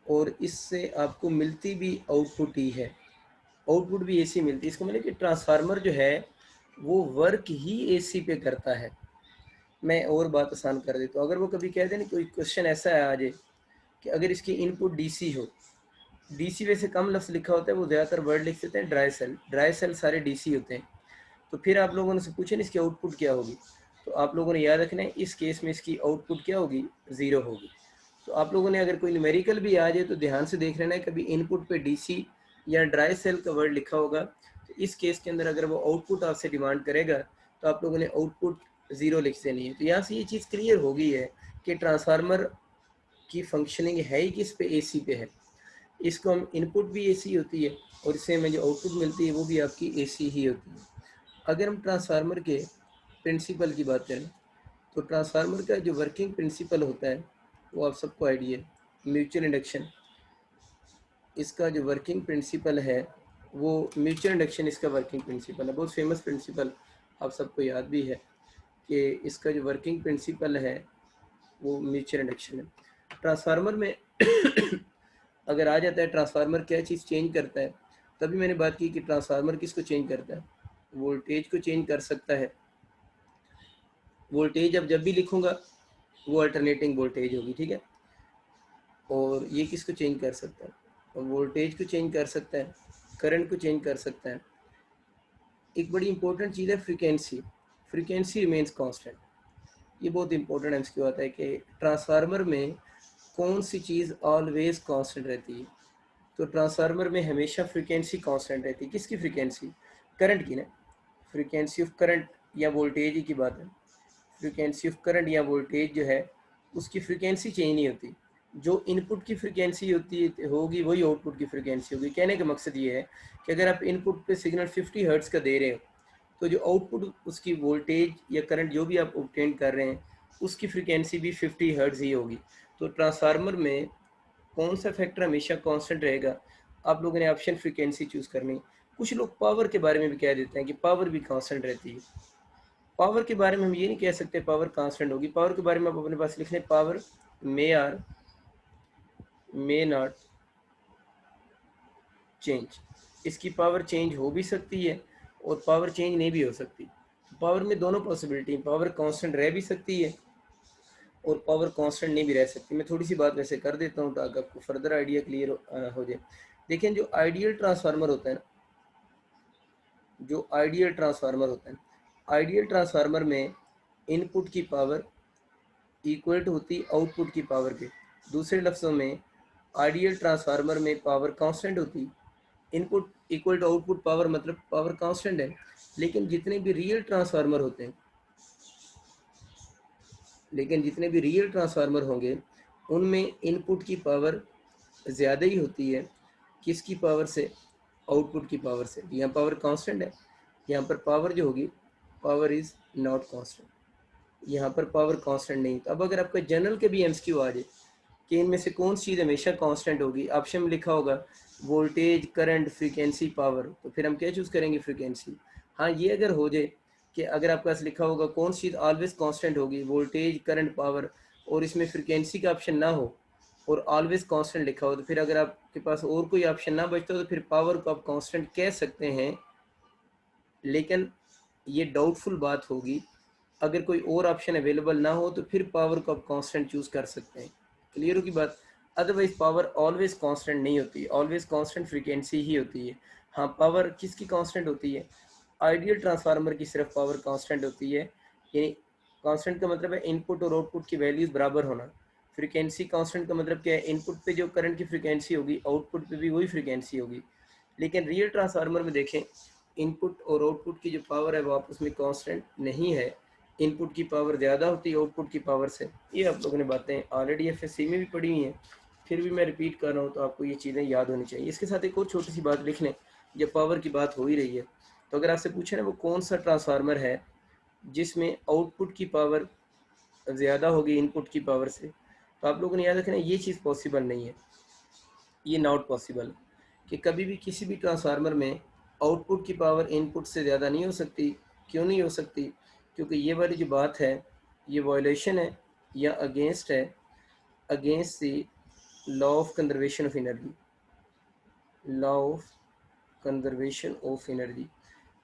और इससे आपको मिलती भी आउटपुट ही है, आउटपुट भी एसी मिलती है। इसका मतलब कि ट्रांसफार्मर जो है वो वर्क ही एसी पे करता है। मैं और बात आसान कर देता हूँ, अगर वो कभी कह दें ना, कोई क्वेश्चन ऐसा है आ जाए कि अगर इसकी इनपुट डीसी हो, डीसी वैसे कम लफ्ज़ लिखा होता है, वो ज़्यादातर वर्ड लिख देते हैं ड्राई सेल, ड्राई सेल सारे डीसी होते हैं। तो फिर आप लोगों ने से पूछे ना इसकी आउटपुट क्या होगी, तो आप लोगों ने याद रखना है इस केस में इसकी आउटपुट क्या होगी, ज़ीरो होगी। तो आप लोगों ने अगर कोई न्यूमेरिकल भी आ जाए तो ध्यान से देख लेना है, कभी इनपुट पे डीसी या ड्राई सेल का वर्ड लिखा होगा, तो इस केस के अंदर अगर वो आउटपुट आपसे डिमांड करेगा तो आप लोगों ने आउटपुट ज़ीरो लिख देनी है। तो यहाँ से ये चीज़ क्लियर हो गई है कि ट्रांसफार्मर की फंक्शनिंग है ही किस पे, एसी पे है। इसको हम इनपुट भी एसी होती है और इससे हमें जो आउटपुट मिलती है वो भी आपकी एसी ही होती है। अगर हम ट्रांसफार्मर के प्रिंसिपल की बात करें, तो ट्रांसफार्मर का जो वर्किंग प्रिंसिपल होता है वो आप सबको आइडिया है, म्यूचुअल इंडक्शन। इसका जो वर्किंग प्रिंसिपल है वो म्यूचुअल इंडक्शन इसका वर्किंग प्रिंसिपल है, बहुत फेमस प्रिंसिपल, आप सबको याद भी है कि इसका जो वर्किंग प्रिंसिपल है वो म्यूचुअल इंडक्शन है। ट्रांसफार्मर में अगर आ जाता है ट्रांसफार्मर क्या चीज़ चेंज करता है, तभी मैंने बात की कि ट्रांसफार्मर किसको चेंज करता है, वोल्टेज को चेंज कर सकता है। वोल्टेज अब जब भी लिखूंगा वो अल्टरनेटिंग वोल्टेज होगी, ठीक है। और ये किसको चेंज कर सकता है, वोल्टेज को चेंज कर सकता है, करंट को चेंज कर सकता है। एक बड़ी इंपॉर्टेंट चीज़ है फ्रीक्वेंसी, फ्रीक्वेंसी रिमेन्स कांस्टेंट। ये बहुत इंपॉर्टेंट एमसीक्यू आता है कि ट्रांसफार्मर में कौन सी चीज़ ऑलवेज कांस्टेंट रहती है। तो ट्रांसफार्मर में हमेशा फ्रीक्वेंसी कांस्टेंट रहती है। किसकी फ्रीक्वेंसी, करंट की ना, फ्रीक्वेंसी ऑफ करंट या वोल्टेज ही की बात है। फ्रीक्वेंसी ऑफ करंट या वोल्टेज जो है उसकी फ्रीक्वेंसी चेंज नहीं होती, जो इनपुट की फ्रीक्वेंसी होती होगी वही आउटपुट की फ्रीक्वेंसी होगी। कहने का मकसद ये है कि अगर आप इनपुट पे सिग्नल 50 हर्ट्ज़ का दे रहे हो, तो जो आउटपुट उसकी वोल्टेज या करंट जो भी आप ऑब्टेन कर रहे हैं उसकी फ्रीक्वेंसी भी 50 हर्ट्ज़ ही होगी। तो ट्रांसफार्मर में कौन सा फैक्टर हमेशा कांस्टेंट रहेगा, आप लोगों ने ऑप्शन फ्रीक्वेंसी चूज़ करनी। कुछ लोग पावर के बारे में भी कह देते हैं कि पावर भी कांस्टेंट रहती है। पावर के बारे में हम ये नहीं कह सकते पावर कांस्टेंट होगी, पावर के बारे में आप अपने पास लिख लें, power may or may not change. इसकी पावर चेंज हो भी सकती है और पावर चेंज नहीं भी हो सकती। पावर में दोनों पॉसिबिलिटी, पावर कांस्टेंट रह भी सकती है और पावर कांस्टेंट नहीं भी रह सकती। मैं थोड़ी सी बात वैसे कर देता हूँ ताकि आपको फर्दर आइडिया क्लियर हो जाए। देखिए जो आइडियल ट्रांसफार्मर होता है ना, जो आइडियल ट्रांसफार्मर होता है, आइडियल ट्रांसफार्मर में इनपुट की पावर इक्वल टू होती आउटपुट की पावर के। दूसरे लफ्ज़ों में आइडियल ट्रांसफार्मर में पावर कांस्टेंट होती, input equal to output power मतलब पावर कांस्टेंट है। लेकिन जितने भी रियल ट्रांसफार्मर होते हैं, लेकिन जितने भी रियल ट्रांसफार्मर होंगे उनमें इनपुट की पावर ज़्यादा ही होती है। किसकी पावर से? आउटपुट की पावर से। यहाँ पावर कांस्टेंट है, यहाँ पर पावर जो होगी पावर इज़ नॉट कांस्टेंट, यहाँ पर पावर कांस्टेंट नहीं। तो अब अगर आपका जनरल के भी एमसीक्यू आ जाए कि इनमें से कौन सी चीज़ हमेशा कांस्टेंट होगी, ऑप्शन में लिखा होगा वोल्टेज, करंट, फ्रीक्वेंसी, पावर, तो फिर हम क्या चूज़ करेंगे? फ्रीक्वेंसी। हाँ, ये अगर हो जाए कि अगर आपके पास लिखा होगा कौन सी चीज़ ऑलवेज कांस्टेंट होगी, वोल्टेज, करंट, पावर, और इसमें फ्रीक्वेंसी का ऑप्शन ना हो और ऑलवेज कांस्टेंट लिखा हो, तो फिर अगर आपके पास और कोई ऑप्शन ना बचता हो तो फिर पावर को आप कांस्टेंट कह सकते हैं। लेकिन ये डाउटफुल बात होगी, अगर कोई और ऑप्शन अवेलेबल ना हो तो फिर पावर को आप कांस्टेंट चूज़ कर सकते हैं। क्लियर होगी बात? अदरवाइज पावर ऑलवेज कांस्टेंट नहीं होती, ऑलवेज कांस्टेंट फ्रीक्वेंसी ही होती है। हाँ, पावर किसकी कांस्टेंट होती है? आइडियल ट्रांसफार्मर की सिर्फ पावर कांस्टेंट होती है। यानी कांस्टेंट का मतलब है इनपुट और आउटपुट की वैल्यूज बराबर होना। फ्रीक्वेंसी कांस्टेंट का मतलब क्या है? इनपुट पे जो करंट की फ्रीक्वेंसी होगी आउटपुट पे भी वही फ्रीक्वेंसी होगी। लेकिन रियल ट्रांसफार्मर में देखें, इनपुट और आउटपुट की जो पावर है वो आपस में कांस्टेंट नहीं है। इनपुट की पावर ज़्यादा होती है आउटपुट की पावर से। ये आप लोगों ने बातें ऑलरेडी एफएससी में भी पढ़ी हुई हैं, फिर भी मैं रिपीट कर रहा हूँ तो आपको ये चीज़ें याद होनी चाहिए। इसके साथ एक और छोटी सी बात लिख लें, जब पावर की बात हो ही रही है तो अगर आपसे पूछे ना वो कौन सा ट्रांसफार्मर है जिसमें आउटपुट की पावर ज़्यादा होगी इनपुट की पावर से, तो आप लोगों ने याद रखना ये चीज़ पॉसिबल नहीं है। ये नॉट पॉसिबल कि कभी भी किसी भी ट्रांसफार्मर में आउटपुट की पावर इनपुट से ज़्यादा नहीं हो सकती। क्यों नहीं हो सकती? क्योंकि ये वाली जो बात है ये वायलेशन है या अगेंस्ट है, against the law of conservation of energy. Law of conservation of energy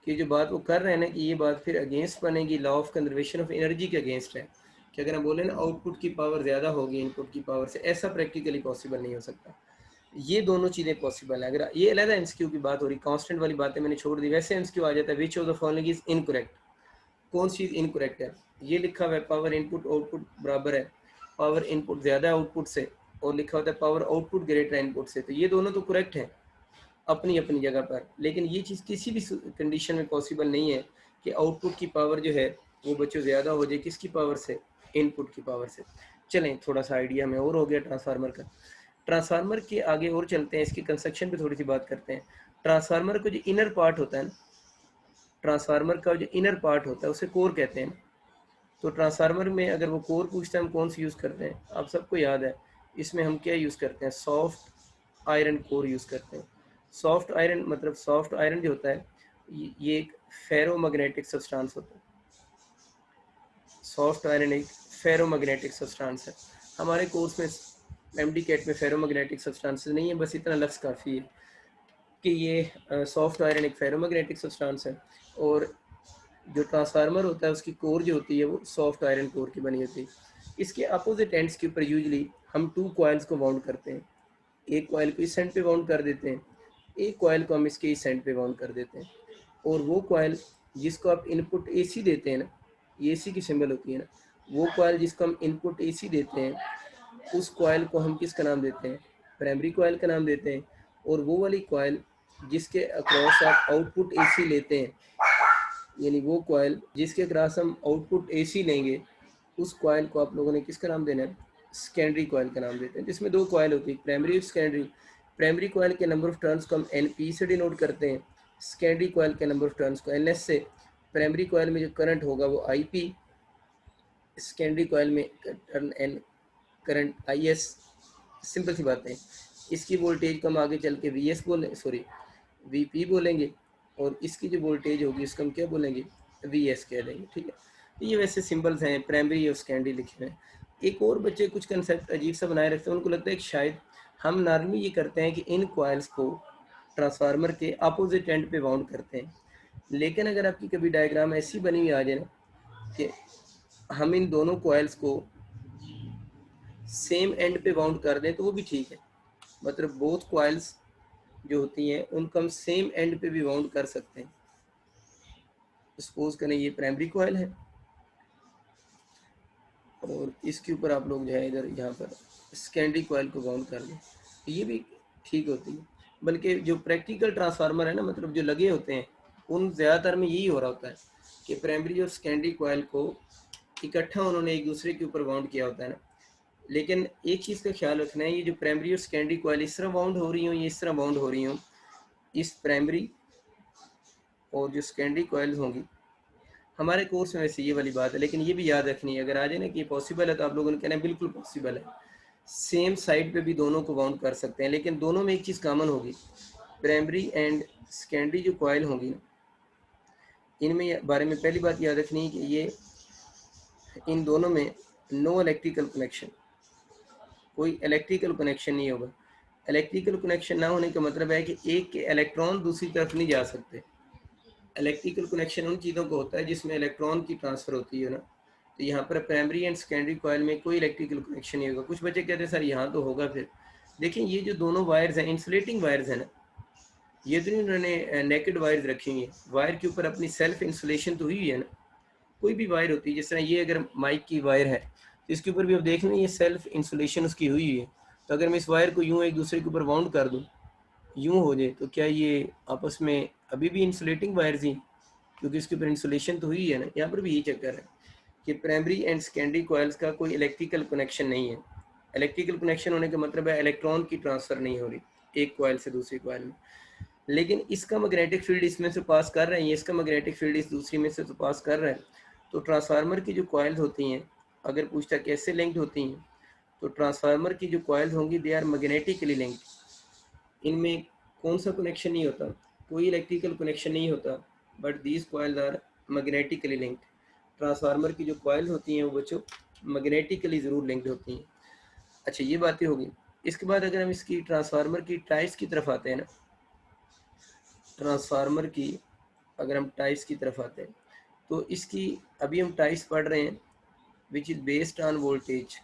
की जो बात वो कर रहे हैं ना, कि ये बात फिर अगेंस्ट बनेगी law of conservation of energy के अगेंस्ट है। कि अगर हम बोले ना आउटपुट की पावर ज़्यादा होगी इनपुट की पावर से, ऐसा प्रैक्टिकली पॉसिबल नहीं हो सकता। ये दोनों चीज़ें पॉसिबल है। अगर ये अलग एमसीक्यू की बात हो रही, कांस्टेंट वाली बातें मैंने छोड़ दी, वैसे एमसीक्यू आ जाता है which of the following is incorrect. कौन सी चीज़ इनकरेक्ट है? ये लिखा हुआ है पावर इनपुट आउटपुट बराबर है, पावर इनपुट ज़्यादा है आउटपुट से, और लिखा होता है पावर आउटपुट ग्रेटर है इनपुट से। तो ये दोनों तो करेक्ट हैं अपनी अपनी जगह पर, लेकिन ये चीज़ किसी भी कंडीशन में पॉसिबल नहीं है कि आउटपुट की पावर जो है वो बच्चों ज़्यादा हो जाए किसकी पावर से? इनपुट की पावर से। चलें, थोड़ा सा आइडिया हमें और हो गया ट्रांसफार्मर का। ट्रांसफार्मर के आगे और चलते हैं, इसकी कंस्ट्रक्शन पे थोड़ी सी बात करते हैं। ट्रांसफार्मर का जो इनर पार्ट होता है, ट्रांसफार्मर का जो इनर पार्ट होता है उसे कोर कहते हैं। तो ट्रांसफार्मर में अगर वो कोर पूछता है हम कौन सी यूज़ करते हैं, आप सबको याद है इसमें हम क्या यूज़ करते हैं? सॉफ्ट आयरन कोर यूज़ करते हैं। सॉफ्ट आयरन मतलब सॉफ्ट आयरन जो होता है ये एक फेरोमैग्नेटिक सब्सटेंस होता है। सॉफ्ट आयरन एक फेरोमैग्नेटिक सब्सटेंस है। हमारे कोर्स में एमडी कैट में फेरोमैग्नेटिक सब्सटेंस नहीं है, बस इतना लफ्ज़ काफ़ी है कि ये सॉफ्ट आयरन एक फेरोमैग्नेटिक सब्सटेंस है। और जो ट्रांसफार्मर होता है उसकी कोर जो होती है वो सॉफ्ट आयरन कोर की बनी होती है। इसके अपोजिट एंड्स के ऊपर यूजली हम टू कॉइल्स को बाउंड करते हैं। एक कॉइल को इस एंड पे बाउंड कर देते हैं, एक कॉइल को हम इसके इस एंड पे बाउंड कर देते हैं। और वो कॉइल जिसको आप इनपुट एसी देते हैं ना, ये एसी की सिंबल होती है ना, वो कॉइल जिसको हम इनपुट एसी देते हैं उस कॉइल को हम किसका नाम देते हैं? प्राइमरी कॉइल का नाम देते हैं। और वो वाली कॉइल जिसके अक्रॉस आप आउटपुट एसी लेते हैं, यानी वो कॉइल जिसके अक्रॉस हम आउटपुट एसी लेंगे, उस कॉइल को आप लोगों ने किसका नाम देना है? सेकेंडरी कॉइल का नाम देते हैं। जिसमें दो कॉइल होती है, प्राइमरी और सेकेंडरी। प्राइमरी कॉइल के नंबर ऑफ टर्न्स को हम एनपी से डिनोट करते हैं, सेकेंडरी कॉइल के नंबर ऑफ टर्न्स को एनएस से। प्राइमरी कॉइल में जो करंट होगा वो आईपी, सेकेंडरी कॉइल में turn N current IS. Simple सी बात है। इसकी वोल्टेज को हम आगे चल के वीएस बोले, सॉरी वीपी बोलेंगे, और इसकी जो वोल्टेज होगी उसको हम क्या बोलेंगे? वीएस कह देंगे। ठीक है, तो ये वैसे सिंबल्स हैं, प्राइमरी और सेकेंडरी लिखे हुए हैं। एक और बच्चे कुछ कंसेप्ट अजीब सा बनाए रखते हैं, उनको लगता है कि शायद हम नॉर्मली ये करते हैं कि इन कॉइल्स को ट्रांसफार्मर के अपोजिट एंड पे बाउंड करते हैं। लेकिन अगर आपकी कभी डायग्राम ऐसी बनी हुई आ जाए ना कि हम इन दोनों कॉइल्स को सेम एंड पे बाउंड कर दें तो वो भी ठीक है। मतलब बोथ कॉइल्स जो होती हैं उनको हम सेम एंड पे भी बाउंड कर सकते हैं। सपोज करें ये प्राइमरी कॉइल है और इसके ऊपर आप लोग जो है इधर यहाँ पर सेकेंडरी कॉइल को बाउंड कर दें, तो ये भी ठीक होती है। बल्कि जो प्रैक्टिकल ट्रांसफार्मर है ना, मतलब जो लगे होते हैं, उन ज़्यादातर में यही हो रहा होता है कि प्राइमरी और सेकेंडरी कॉइल को इकट्ठा उन्होंने एक दूसरे के ऊपर बाउंड किया होता है ना। लेकिन एक चीज़ का ख्याल रखना है, ये जो प्राइमरी और सेकेंडरी कॉइल इस तरह बाउंड हो रही हूँ, ये इस तरह बाउंड हो रही हूँ, इस प्राइमरी और जो सेकेंडरी कॉइल होंगी, हमारे कोर्स में वैसे ये वाली बात है, लेकिन ये भी याद रखनी है, अगर आ जाए ना कि ये पॉसिबल है, तो आप लोगों ने कहना है बिल्कुल पॉसिबल है, सेम साइड पे भी दोनों को बाउंड कर सकते हैं, लेकिन दोनों में एक चीज़ कॉमन होगी, प्राइमरी एंड सेकेंडरी जो कॉइल होंगी ना, इनमें बारे में पहली बात याद रखनी है कि ये इन दोनों में नो इलेक्ट्रिकल कनेक्शन, कोई इलेक्ट्रिकल कनेक्शन नहीं होगा। इलेक्ट्रिकल कनेक्शन ना होने का मतलब है कि एक के इलेक्ट्रॉन दूसरी तरफ नहीं जा सकते। इलेक्ट्रिकल कनेक्शन उन चीज़ों को होता है जिसमें इलेक्ट्रॉन की ट्रांसफ़र होती है ना, तो यहाँ पर प्राइमरी एंड सेकेंडरी कॉइल में कोई इलेक्ट्रिकल कनेक्शन नहीं होगा। कुछ बच्चे कहते हैं सर यहाँ तो होगा, फिर देखिए ये जो दोनों वायर्स हैं इंसुलेटिंग वायर्स हैं ना, ये तो उन्होंने नेकेड वायर्स रखी हुई है, वायर के ऊपर अपनी सेल्फ इंसुलेशन तो हुई है ना। कोई भी वायर होती है, जिस तरह ये अगर माइक की वायर है तो इसके ऊपर भी आप देख लें ये सेल्फ इंसुलेशन उसकी हुई है, तो अगर मैं इस वायर को यूँ एक दूसरे के ऊपर बाउंड कर दूँ, यूँ हो जाए, तो क्या ये आपस में अभी भी इंसुलेटिंग वायर्स ही, क्योंकि इसके ऊपर इंसुलेशन तो हुई है ना। यहाँ पर भी यही चक्कर है कि प्राइमरी एंड सेकेंडरी कॉइल्स का कोई इलेक्ट्रिकल कनेक्शन नहीं है। इलेक्ट्रिकल कनेक्शन होने का मतलब है इलेक्ट्रॉन की ट्रांसफ़र नहीं हो रही एक कॉइल से दूसरी कॉइल में, लेकिन इसका मैग्नेटिक फील्ड इसमें से पास कर रहे हैं, इसका मैग्नेटिक फील्ड इस दूसरी में से तो पास कर रहा है। तो ट्रांसफार्मर की जो कॉइल्स होती हैं, अगर पूछता कैसे लिंक्ड होती हैं, तो ट्रांसफार्मर की जो कॉइल्स होंगी दे आर मैग्नेटिकली लिंक्ड। इनमें कौन सा कनेक्शन नहीं होता, कोई इलेक्ट्रिकल कनेक्शन नहीं होता, but these coils are magnetically linked. Transformer की जो कॉइल्स होती हैं वो बच्चों मैग्नेटिकली ज़रूर लिंक्ड होती हैं। अच्छा, ये बातें होगी। इसके बाद अगर हम इसकी ट्रांसफार्मर की टाइप्स की तरफ आते हैं ना, ट्रांसफार्मर की अगर हम टाइप्स की तरफ आते हैं, तो इसकी अभी हम टाइप्स पढ़ रहे हैं which is based on voltage,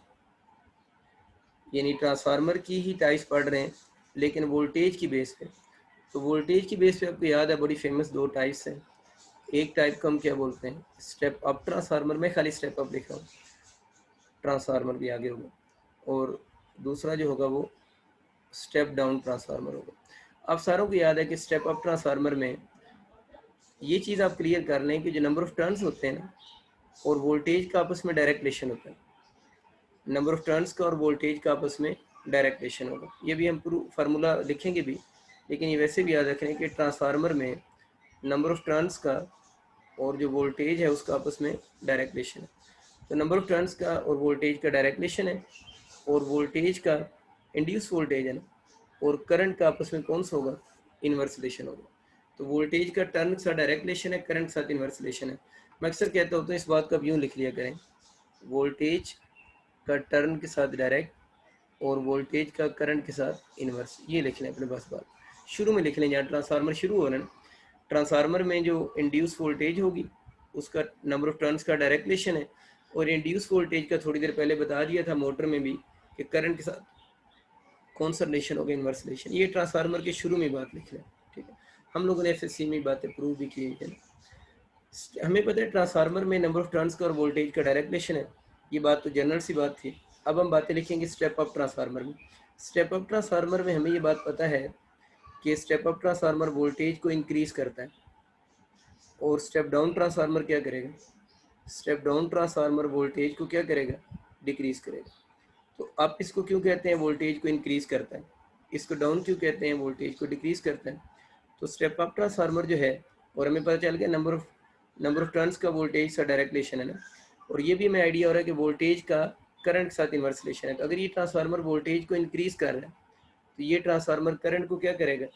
यानी ट्रांसफार्मर की ही टाइप्स पढ़ रहे हैं लेकिन वोल्टेज की बेस पे। तो वोल्टेज की बेस पे आपको याद है बड़ी फेमस दो टाइप्स हैं। एक टाइप को हम क्या बोलते हैं, स्टेप अप ट्रांसफार्मर, में खाली स्टेप अप लिखा हूँ, ट्रांसफार्मर भी आगे होगा, और दूसरा जो होगा वो स्टेप डाउन ट्रांसफार्मर होगा। आप सारों को याद है कि स्टेप अप ट्रांसफार्मर में ये चीज़ आप क्लियर कर लें कि जो नंबर ऑफ टर्न्स होते हैं ना और वोल्टेज का आपस में डायरेक्ट रिलेशन होता है, नंबर ऑफ टर्न्स का और वोल्टेज का आपस में डायरेक्ट रिलेशन होगा। ये भी हम प्रूफ फार्मूला लिखेंगे भी, लेकिन ये वैसे भी याद रखें कि ट्रांसफार्मर में नंबर ऑफ टर्न्स का और जो वोल्टेज है उसका आपस में डायरेक्ट रिलेशन है। तो नंबर ऑफ टर्न्स का और वोल्टेज का डायरेक्ट रिलेशन है, और वोल्टेज का इंड्यूस वोल्टेज है ना, और करंट का आपस में कौन सा होगा, इन्वर्स रिलेशन होगा। तो वोल्टेज का टर्न के साथ डायरेक्ट रिलेशन है, करंट के साथ इन्वर्स रिलेशन है। मैं अक्सर कहता हूँ तो इस बात को आप यूँ लिख लिया करें, वोल्टेज का टर्न के साथ डायरेक्ट और वोल्टेज का करंट के साथ इन्वर्स, ये लिख लें अपने पास बात। शुरू में लिख लें जहाँ ट्रांसफार्मर शुरू हो रहा है ना, ट्रांसफार्मर में जो इंड्यूस वोल्टेज होगी उसका नंबर ऑफ टर्न्स का डायरेक्ट रिलेशन है, और इंड्यूस वोल्टेज का थोड़ी देर पहले बता दिया था मोटर में भी कि करंट के साथ कौन सा रिलेशन होगा, इन्वर्स रिलेशन। ये ट्रांसफार्मर के शुरू में बात लिख लें, ठीक है। हम लोगों ने एसएससी में बातें प्रूव भी की है। हमें पता है ट्रांसफार्मर में नंबर ऑफ टर्न्स का और वोल्टेज का डायरेक्ट रिलेशन है, ये बात तो जनरल सी बात थी। अब हम बातें लिखेंगे स्टेप अप ट्रांसफार्मर में। स्टेप अप ट्रांसफार्मर में हमें ये बात पता है कि स्टेप अप ट्रांसफार्मर वोल्टेज को इंक्रीज करता है, और स्टेप डाउन ट्रांसफार्मर क्या करेगा, स्टेप डाउन ट्रांसफार्मर वोल्टेज को क्या करेगा, डिक्रीज करेगा। तो आप इसको क्यों कहते हैं वोल्टेज को इंक्रीज करता है, इसको डाउन क्यों कहते हैं, वोल्टेज को डिक्रीज करता है। तो स्टेप अप ट्रांसफार्मर जो है, और हमें पता चल गया नंबर ऑफ टर्न्स का वोल्टेज का डायरेक्ट रिलेशन है ना, और ये भी हमें आइडिया हो रहा है कि वोल्टेज का करंट के साथ इन्वर्स रिलेशन है। तो अगर ये ट्रांसफार्मर वोल्टेज को इंक्रीज कर रहा है, तो ये ट्रांसफार्मर करंट को क्या करेगा,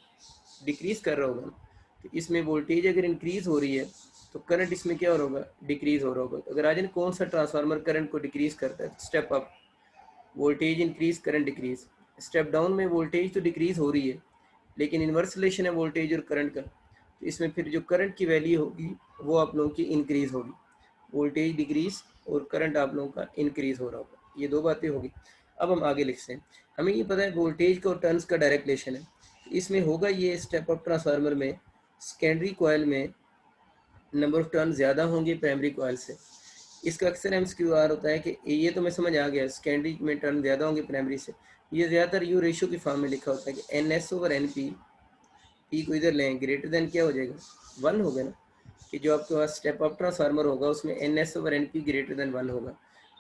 डिक्रीज कर रहा होगा। तो इसमें वोल्टेज अगर इंक्रीज हो रही है तो करंट इसमें क्या हो रहा होगा, डिक्रीज हो रहा होगा। तो अगर आज कौन सा ट्रांसफार्मर करंट को डिक्रीज करता है, step up, voltage increase current decrease. Step down में वोल्टेज तो डिक्रीज हो रही है लेकिन इन्वर्स रिलेशन है वोल्टेज और करंट का, तो इसमें फिर जो करंट की वैल्यू होगी वो आप लोगों की इंक्रीज होगी, वोल्टेज डिक्रीज और करंट आप लोगों का इंक्रीज हो रहा होगा। ये दो बातें होगी। अब हम आगे लिखते हैं। हमें ये पता है वोल्टेज का और टर्न्स का डायरेक्ट रिलेशन है, इसमें होगा ये स्टेप अप ट्रांसफार्मर में सेकेंडरी कॉइल में नंबर ऑफ टर्न ज़्यादा होंगे प्राइमरी कॉइल से, इसका अक्सर MCQR होता है कि ये तो मैं समझ आ गया, सेकेंडरी में टर्न ज़्यादा होंगे प्राइमरी से। ये ज़्यादातर यू रेशो की फॉर्म में लिखा होता है कि NS/NP, पी को इधर लें, ग्रेटर देन क्या हो जाएगा, 1 होगा ना, कि जो आपके पास स्टेप अप ट्रांसफार्मर होगा उसमें NS/NP ग्रेटर देन 1 होगा।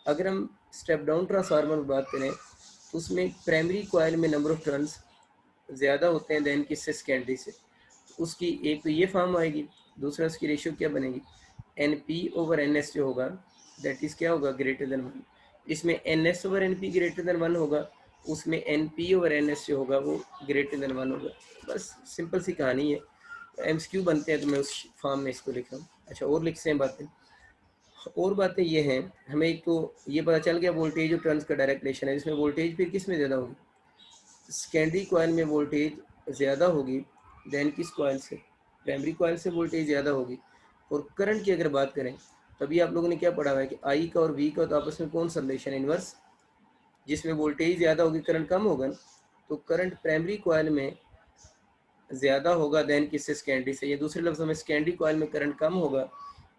अगर हम स्टेप डाउन ट्रांसफार्मर में बात करें तो उसमें प्राइमरी कॉइल में नंबर ऑफ टर्न्स ज़्यादा होते हैं देन किससे, सेकेंडरी से। तो उसकी एक तो ये फॉर्म आएगी, दूसरा उसकी रेशियो क्या बनेगी, NP/NS जो होगा दैट इज़ क्या होगा, ग्रेटर देन 1। इसमें NS/NP ग्रेटर देन 1 होगा, उसमें NP/NS जो होगा वो ग्रेटर देन 1 होगा। बस सिंपल सी कहानी है। MCQ बनते हैं तो मैं उस फॉर्म में इसको लिख रहा हूँ। अच्छा, और लिखते हैं बातें, और बातें ये हैं, हमें एक तो ये पता चल गया वोल्टेज और टर्न्स का डायरेक्ट रिलेशन है, इसमें वोल्टेज फिर किस में ज़्यादा होगी, सेकेंडरी कॉइल में वोल्टेज ज़्यादा होगी देन किस कॉइल से, प्राइमरी कॉइल से वोल्टेज ज़्यादा होगी। और करंट की अगर बात करें तभी आप लोगों ने क्या पढ़ा हुआ है कि आई का और वी का तो आपस में कौन सा रिलेशन, इनवर्स। जिसमें वोल्टेज ज़्यादा होगी करंट कम होगा ना, तो करंट प्राइमरी कॉइल में ज़्यादा होगा देन किससे, सेकेंडरी से। या दूसरे लफ्ज़ों में सेकेंडरी कॉइल में करंट कम होगा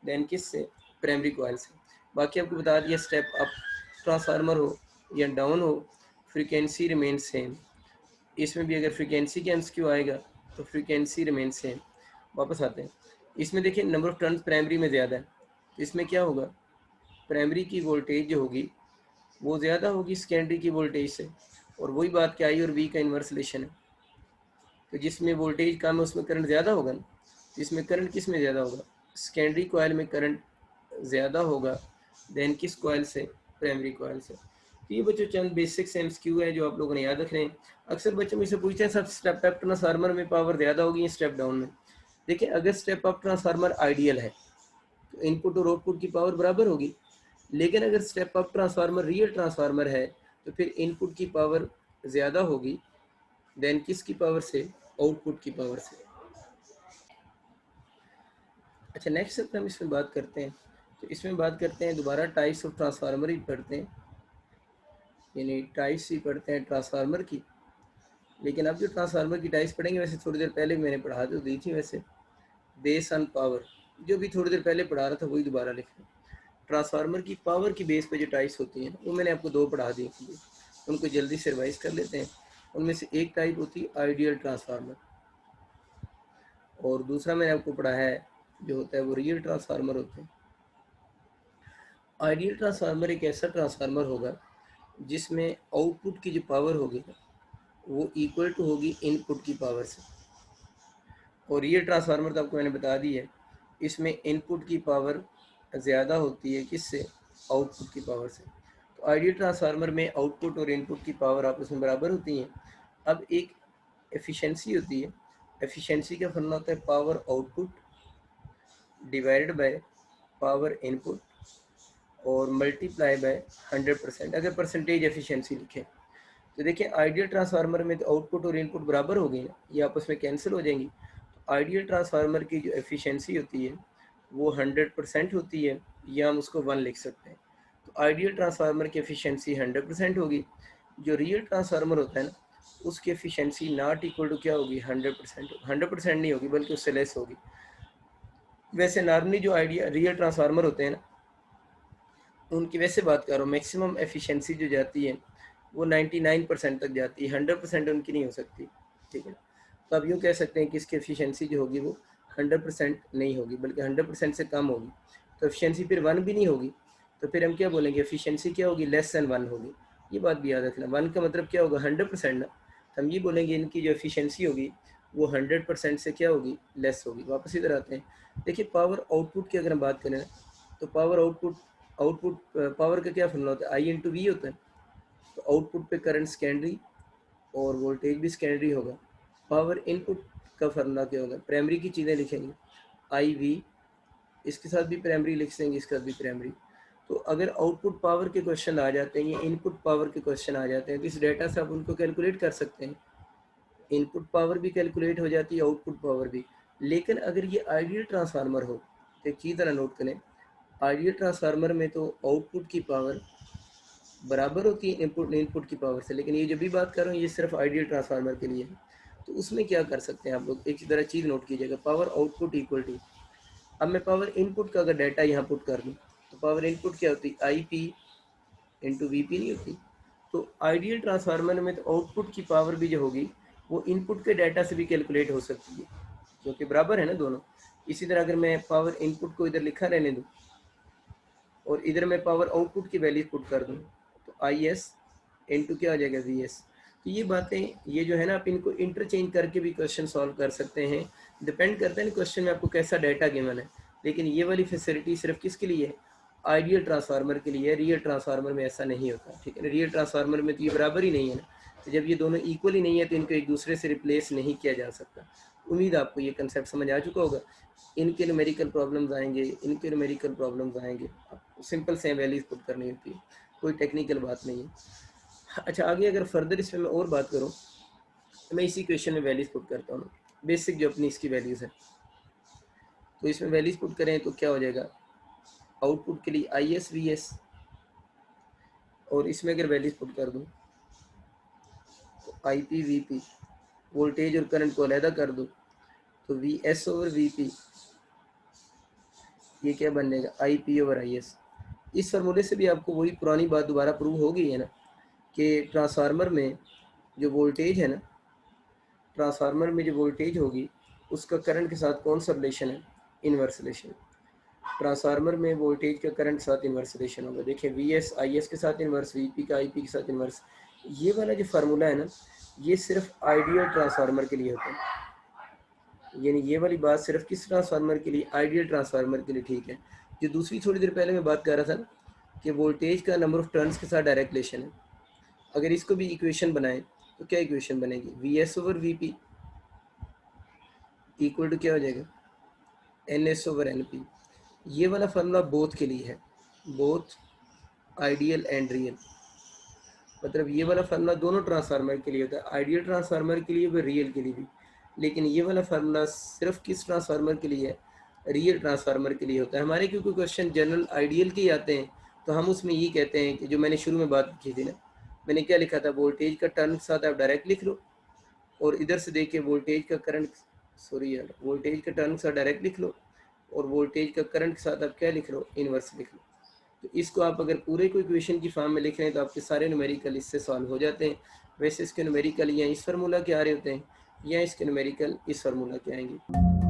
देन किससे, प्राइमरी कॉइल से। बाकी आपको बता दिया, स्टेप अप ट्रांसफार्मर हो या डाउन हो, फ्रीक्वेंसी रिमेन सेम। इसमें भी अगर फ्रीक्वेंसी का MCQ आएगा तो फ्रीक्वेंसी रिमेन सेम। वापस आते हैं, इसमें देखिए नंबर ऑफ टर्न्स प्राइमरी में ज़्यादा है, तो इसमें क्या होगा, प्राइमरी की वोल्टेज जो होगी वो ज़्यादा होगी सेकेंडरी की वोल्टेज से। और वही बात क्या, आई और वी का इन्वर्स रिलेशन है, तो जिसमें वोल्टेज कम है उसमें करंट ज़्यादा होगा ना, तो इसमें करंट किस में ज़्यादा होगा, सेकेंडरी कॉइल में करंट ज़्यादा होगा देन किस कॉइल से, प्राइमरी कॉइल से। तो ये बच्चों चंद बेसिक्स MCQ है जो आप लोगों ने याद रखने हैं। अक्सर बच्चों में से पूछते हैं सब स्टेप अप ट्रांसफार्मर में पावर ज़्यादा होगी या स्टेप डाउन में। देखिए, अगर स्टेप अप ट्रांसफार्मर आइडियल है तो इनपुट और आउटपुट की पावर बराबर होगी, लेकिन अगर step up transformer real transformer है तो फिर इनपुट की पावर ज़्यादा होगी देन किसकी पावर से, आउटपुट की पावर से। अच्छा, नेक्स्ट अगर हम इसमें बात करते हैं तो इसमें बात करते हैं दोबारा टाइप्स ऑफ ट्रांसफार्मर ही पढ़ते हैं, यानी टाइप्स ही पढ़ते हैं ट्रांसफार्मर की। लेकिन अब जो ट्रांसफार्मर की टाइप्स पढ़ेंगे, वैसे थोड़ी देर पहले मैंने पढ़ा तो दी थी, वैसे बेस ऑन पावर जो भी थोड़ी देर पहले पढ़ा रहा था वही दोबारा लिख रहा हूँ। ट्रांसफार्मर की पावर की बेस पे जो टाइप्स होती हैं वो मैंने आपको 2 पढ़ा दी थी, उनको जल्दी से रिवाइज कर लेते हैं। उनमें से एक टाइप होती है आइडियल ट्रांसफार्मर, और दूसरा मैंने आपको पढ़ा है जो होता है वो रियल ट्रांसफार्मर होते हैं। आइडियल ट्रांसफार्मर एक ऐसा ट्रांसफार्मर होगा जिसमें आउटपुट की जो पावर होगी वो इक्वल टू होगी इनपुट की पावर से। और रियल ट्रांसफार्मर तो आपको मैंने बता दी है, इसमें इनपुट की पावर ज़्यादा होती है किससे, आउटपुट की पावर से। तो आइडियल ट्रांसफार्मर में आउटपुट और इनपुट की पावर आपस में बराबर होती हैं। अब एक एफिशिएंसी होती है, एफिशिएंसी का फॉर्मूला होता है power output divided by power input और मल्टीप्लाई बाय 100%, अगर परसेंटेज एफिशिएंसी लिखें। तो देखिए, आइडियल ट्रांसफार्मर में तो आउटपुट और इनपुट बराबर हो गई ना, ये आपस में कैंसिल हो जाएंगी। तो आइडियल ट्रांसफार्मर की जो एफिशिएंसी होती है वो 100% होती है, या हम उसको 1 लिख सकते हैं। तो आइडियल ट्रांसफार्मर की एफिशिएंसी 100% होगी। जो रियल ट्रांसफार्मर होता है ना, उसकी एफिशिएंसी नॉट इक्वल टू क्या होगी, 100%। 100% नहीं होगी बल्कि उससे लेस होगी। वैसे नॉर्मली जो आइडिया रियल ट्रांसफार्मर होते हैं ना, उनकी वैसे बात कर रहा हूँ, मैक्सिमम एफिशिएंसी जो जाती है वो 99% तक जाती है, 100% उनकी नहीं हो सकती। ठीक है, तो अब यूँ कह सकते हैं कि इसकी एफिशिएंसी जो होगी वो 100% नहीं होगी बल्कि 100% से कम होगी। तो एफिशिएंसी फिर 1 भी नहीं होगी, तो फिर हम क्या बोलेंगे, एफिशिएंसी क्या होगी, लेस देन 1 होगी। ये बात भी याद रखना, 1 का मतलब क्या होगा, 100% ना, तो हम ये बोलेंगे इनकी जो एफिशिएंसी होगी वो 100% से क्या होगी, लेस होगी। वापस इधर आते हैं, देखिए पावर आउटपुट की अगर हम बात करें तो पावर आउटपुट पावर का क्या फॉर्मूला होता है, आई इंटू वी होता है। तो आउटपुट पे करंट सेकेंडरी और वोल्टेज भी सेकेंडरी होगा। पावर इनपुट का फॉर्मूला क्या होगा, प्राइमरी की चीज़ें लिखेंगे, आई वी, इसके साथ भी प्राइमरी लिख देंगे, इसके साथ भी प्राइमरी। तो अगर आउटपुट पावर के क्वेश्चन आ जाते हैं या इनपुट पावर के क्वेश्चन आ जाते हैं तो इस डेटा से आप उनको कैलकुलेट कर सकते हैं। इनपुट पावर भी कैलकुलेट हो जाती है, आउटपुट पावर भी। लेकिन अगर ये आइडियल ट्रांसफार्मर हो तो एक चीज़ तरह नोट करें, आइडियल ट्रांसफार्मर में तो आउटपुट की पावर बराबर होती है इनपुट की पावर से। लेकिन ये जो भी बात कर रहा हूँ ये सिर्फ आइडियल ट्रांसफार्मर के लिए है। तो उसमें क्या कर सकते हैं आप लोग, एक तरह चीज़ नोट कीजिएगा, पावर आउटपुट इक्वल टू, अब मैं पावर इनपुट का अगर डाटा यहाँ पुट कर दूँ तो पावर इनपुट क्या होती है, I P into V P नहीं होती। तो आइडियल ट्रांसफार्मर में तो आउटपुट की पावर भी जो होगी वो इनपुट के डाटा से भी कैलकुलेट हो सकती है, क्योंकि बराबर है ना दोनों। इसी तरह अगर मैं पावर इनपुट को इधर लिखा रहने दूँ और इधर मैं पावर आउटपुट की वैल्यू पुट कर दूँ, तो आई एस इंटू क्या हो जाएगा, वी एस। तो ये बातें, ये जो है ना, आप इनको इंटरचेंज करके भी क्वेश्चन सॉल्व कर सकते हैं। डिपेंड करता है ना क्वेश्चन में आपको कैसा डाटा गिवन है। लेकिन ये वाली फैसिलिटी सिर्फ किसके लिए है, आइडियल ट्रांसफार्मर के लिए है। रियल ट्रांसफार्मर में ऐसा नहीं होता, ठीक है ना। रियल ट्रांसफार्मर में तो ये बराबर ही नहीं है ना, तो जब ये दोनों इक्वल ही नहीं है तो इनको एक दूसरे से रिप्लेस नहीं किया जा सकता। उम्मीद आपको ये कंसेप्ट समझ आ चुका होगा। इनके न्यूमेरिकल प्रॉब्लम्स आएंगे, इनके न्यूमेरिकल प्रॉब्लम्स आएंगे, सिंपल से वैल्यूज पुट करनी होती है, कोई टेक्निकल बात नहीं है। अच्छा, आगे अगर फर्दर इसमें मैं और बात करूँ तो मैं इसी क्वेश्चन में वैल्यूज पुट करता हूँ, बेसिक जो अपनी इसकी वैल्यूज़ है। तो इसमें वैल्यूज पुट करें तो क्या हो जाएगा, आउटपुट के लिए आई एस वी एस, और इसमें अगर वैल्यूज पुट कर दूँ तो I P V P, voltage और करंट को अलहदा कर दूँ तो we S over V P, ये क्या बन जाएगा, I P over I S. इस फार्मूले से भी आपको वही पुरानी बात दोबारा प्रूव हो गई है ना, कि ट्रांसफार्मर में जो वोल्टेज है ना, ट्रांसफार्मर में जो वोल्टेज होगी उसका करंट के साथ कौन सा रिलेशन है, इनवर्स रिलेशन। ट्रांसफार्मर में वोल्टेज का करंट के साथ इनवर्स रिलेशन होगा। देखिए वी एस आई एस के साथ इनवर्स, वी पी का आई पी के साथ इनवर्स। ये वाला जो फार्मूला है ना, ये सिर्फ आइडियल ट्रांसफार्मर के लिए होता है। यानी ये वाली बात सिर्फ किस ट्रांसफार्मर के लिए, आइडियल ट्रांसफार्मर के लिए, ठीक है। जो दूसरी थोड़ी देर पहले मैं बात कर रहा था ना, कि वोल्टेज का नंबर ऑफ टर्न्स के साथ डायरेक्ट रिलेशन है, अगर इसको भी इक्वेशन बनाएं तो क्या इक्वेशन बनेगी, V S over V P equal to क्या हो जाएगा, N S over N P. ये वाला फार्मूला बोथ के लिए है, बोथ आइडियल एंड रियल। मतलब ये वाला फार्मूला दोनों ट्रांसफार्मर के लिए होता है, आइडियल ट्रांसफार्मर के लिए भी, रियल के लिए भी। लेकिन ये वाला फार्मूला सिर्फ किस ट्रांसफार्मर के लिए है, रियल ट्रांसफार्मर के लिए होता है। हमारे क्योंकि क्वेश्चन जनरल आइडियल के ही आते हैं, तो हम उसमें ये कहते हैं कि जो मैंने शुरू में बात की थी ना, मैंने क्या लिखा था, वोल्टेज का टर्न के साथ आप डायरेक्ट लिख लो, और इधर से देखिए वोल्टेज का करंट, सॉरी यार, वोल्टेज का टर्न के साथ डायरेक्ट लिख लो, और वोल्टेज का करंट के साथ आप क्या लिख लो, इनवर्स लिख लो। तो इसको आप अगर पूरे को इक्वेशन की फॉर्म में लिख रहे हैं तो आपके सारे न्यूमेरिकल इससे सॉल्व हो जाते हैं। वैसे इसके न्यूमेरिकल या इस फार्मूला के आ रहे होते हैं, या इसके न्यूमेरिकल इस फार्मूला के आएंगे।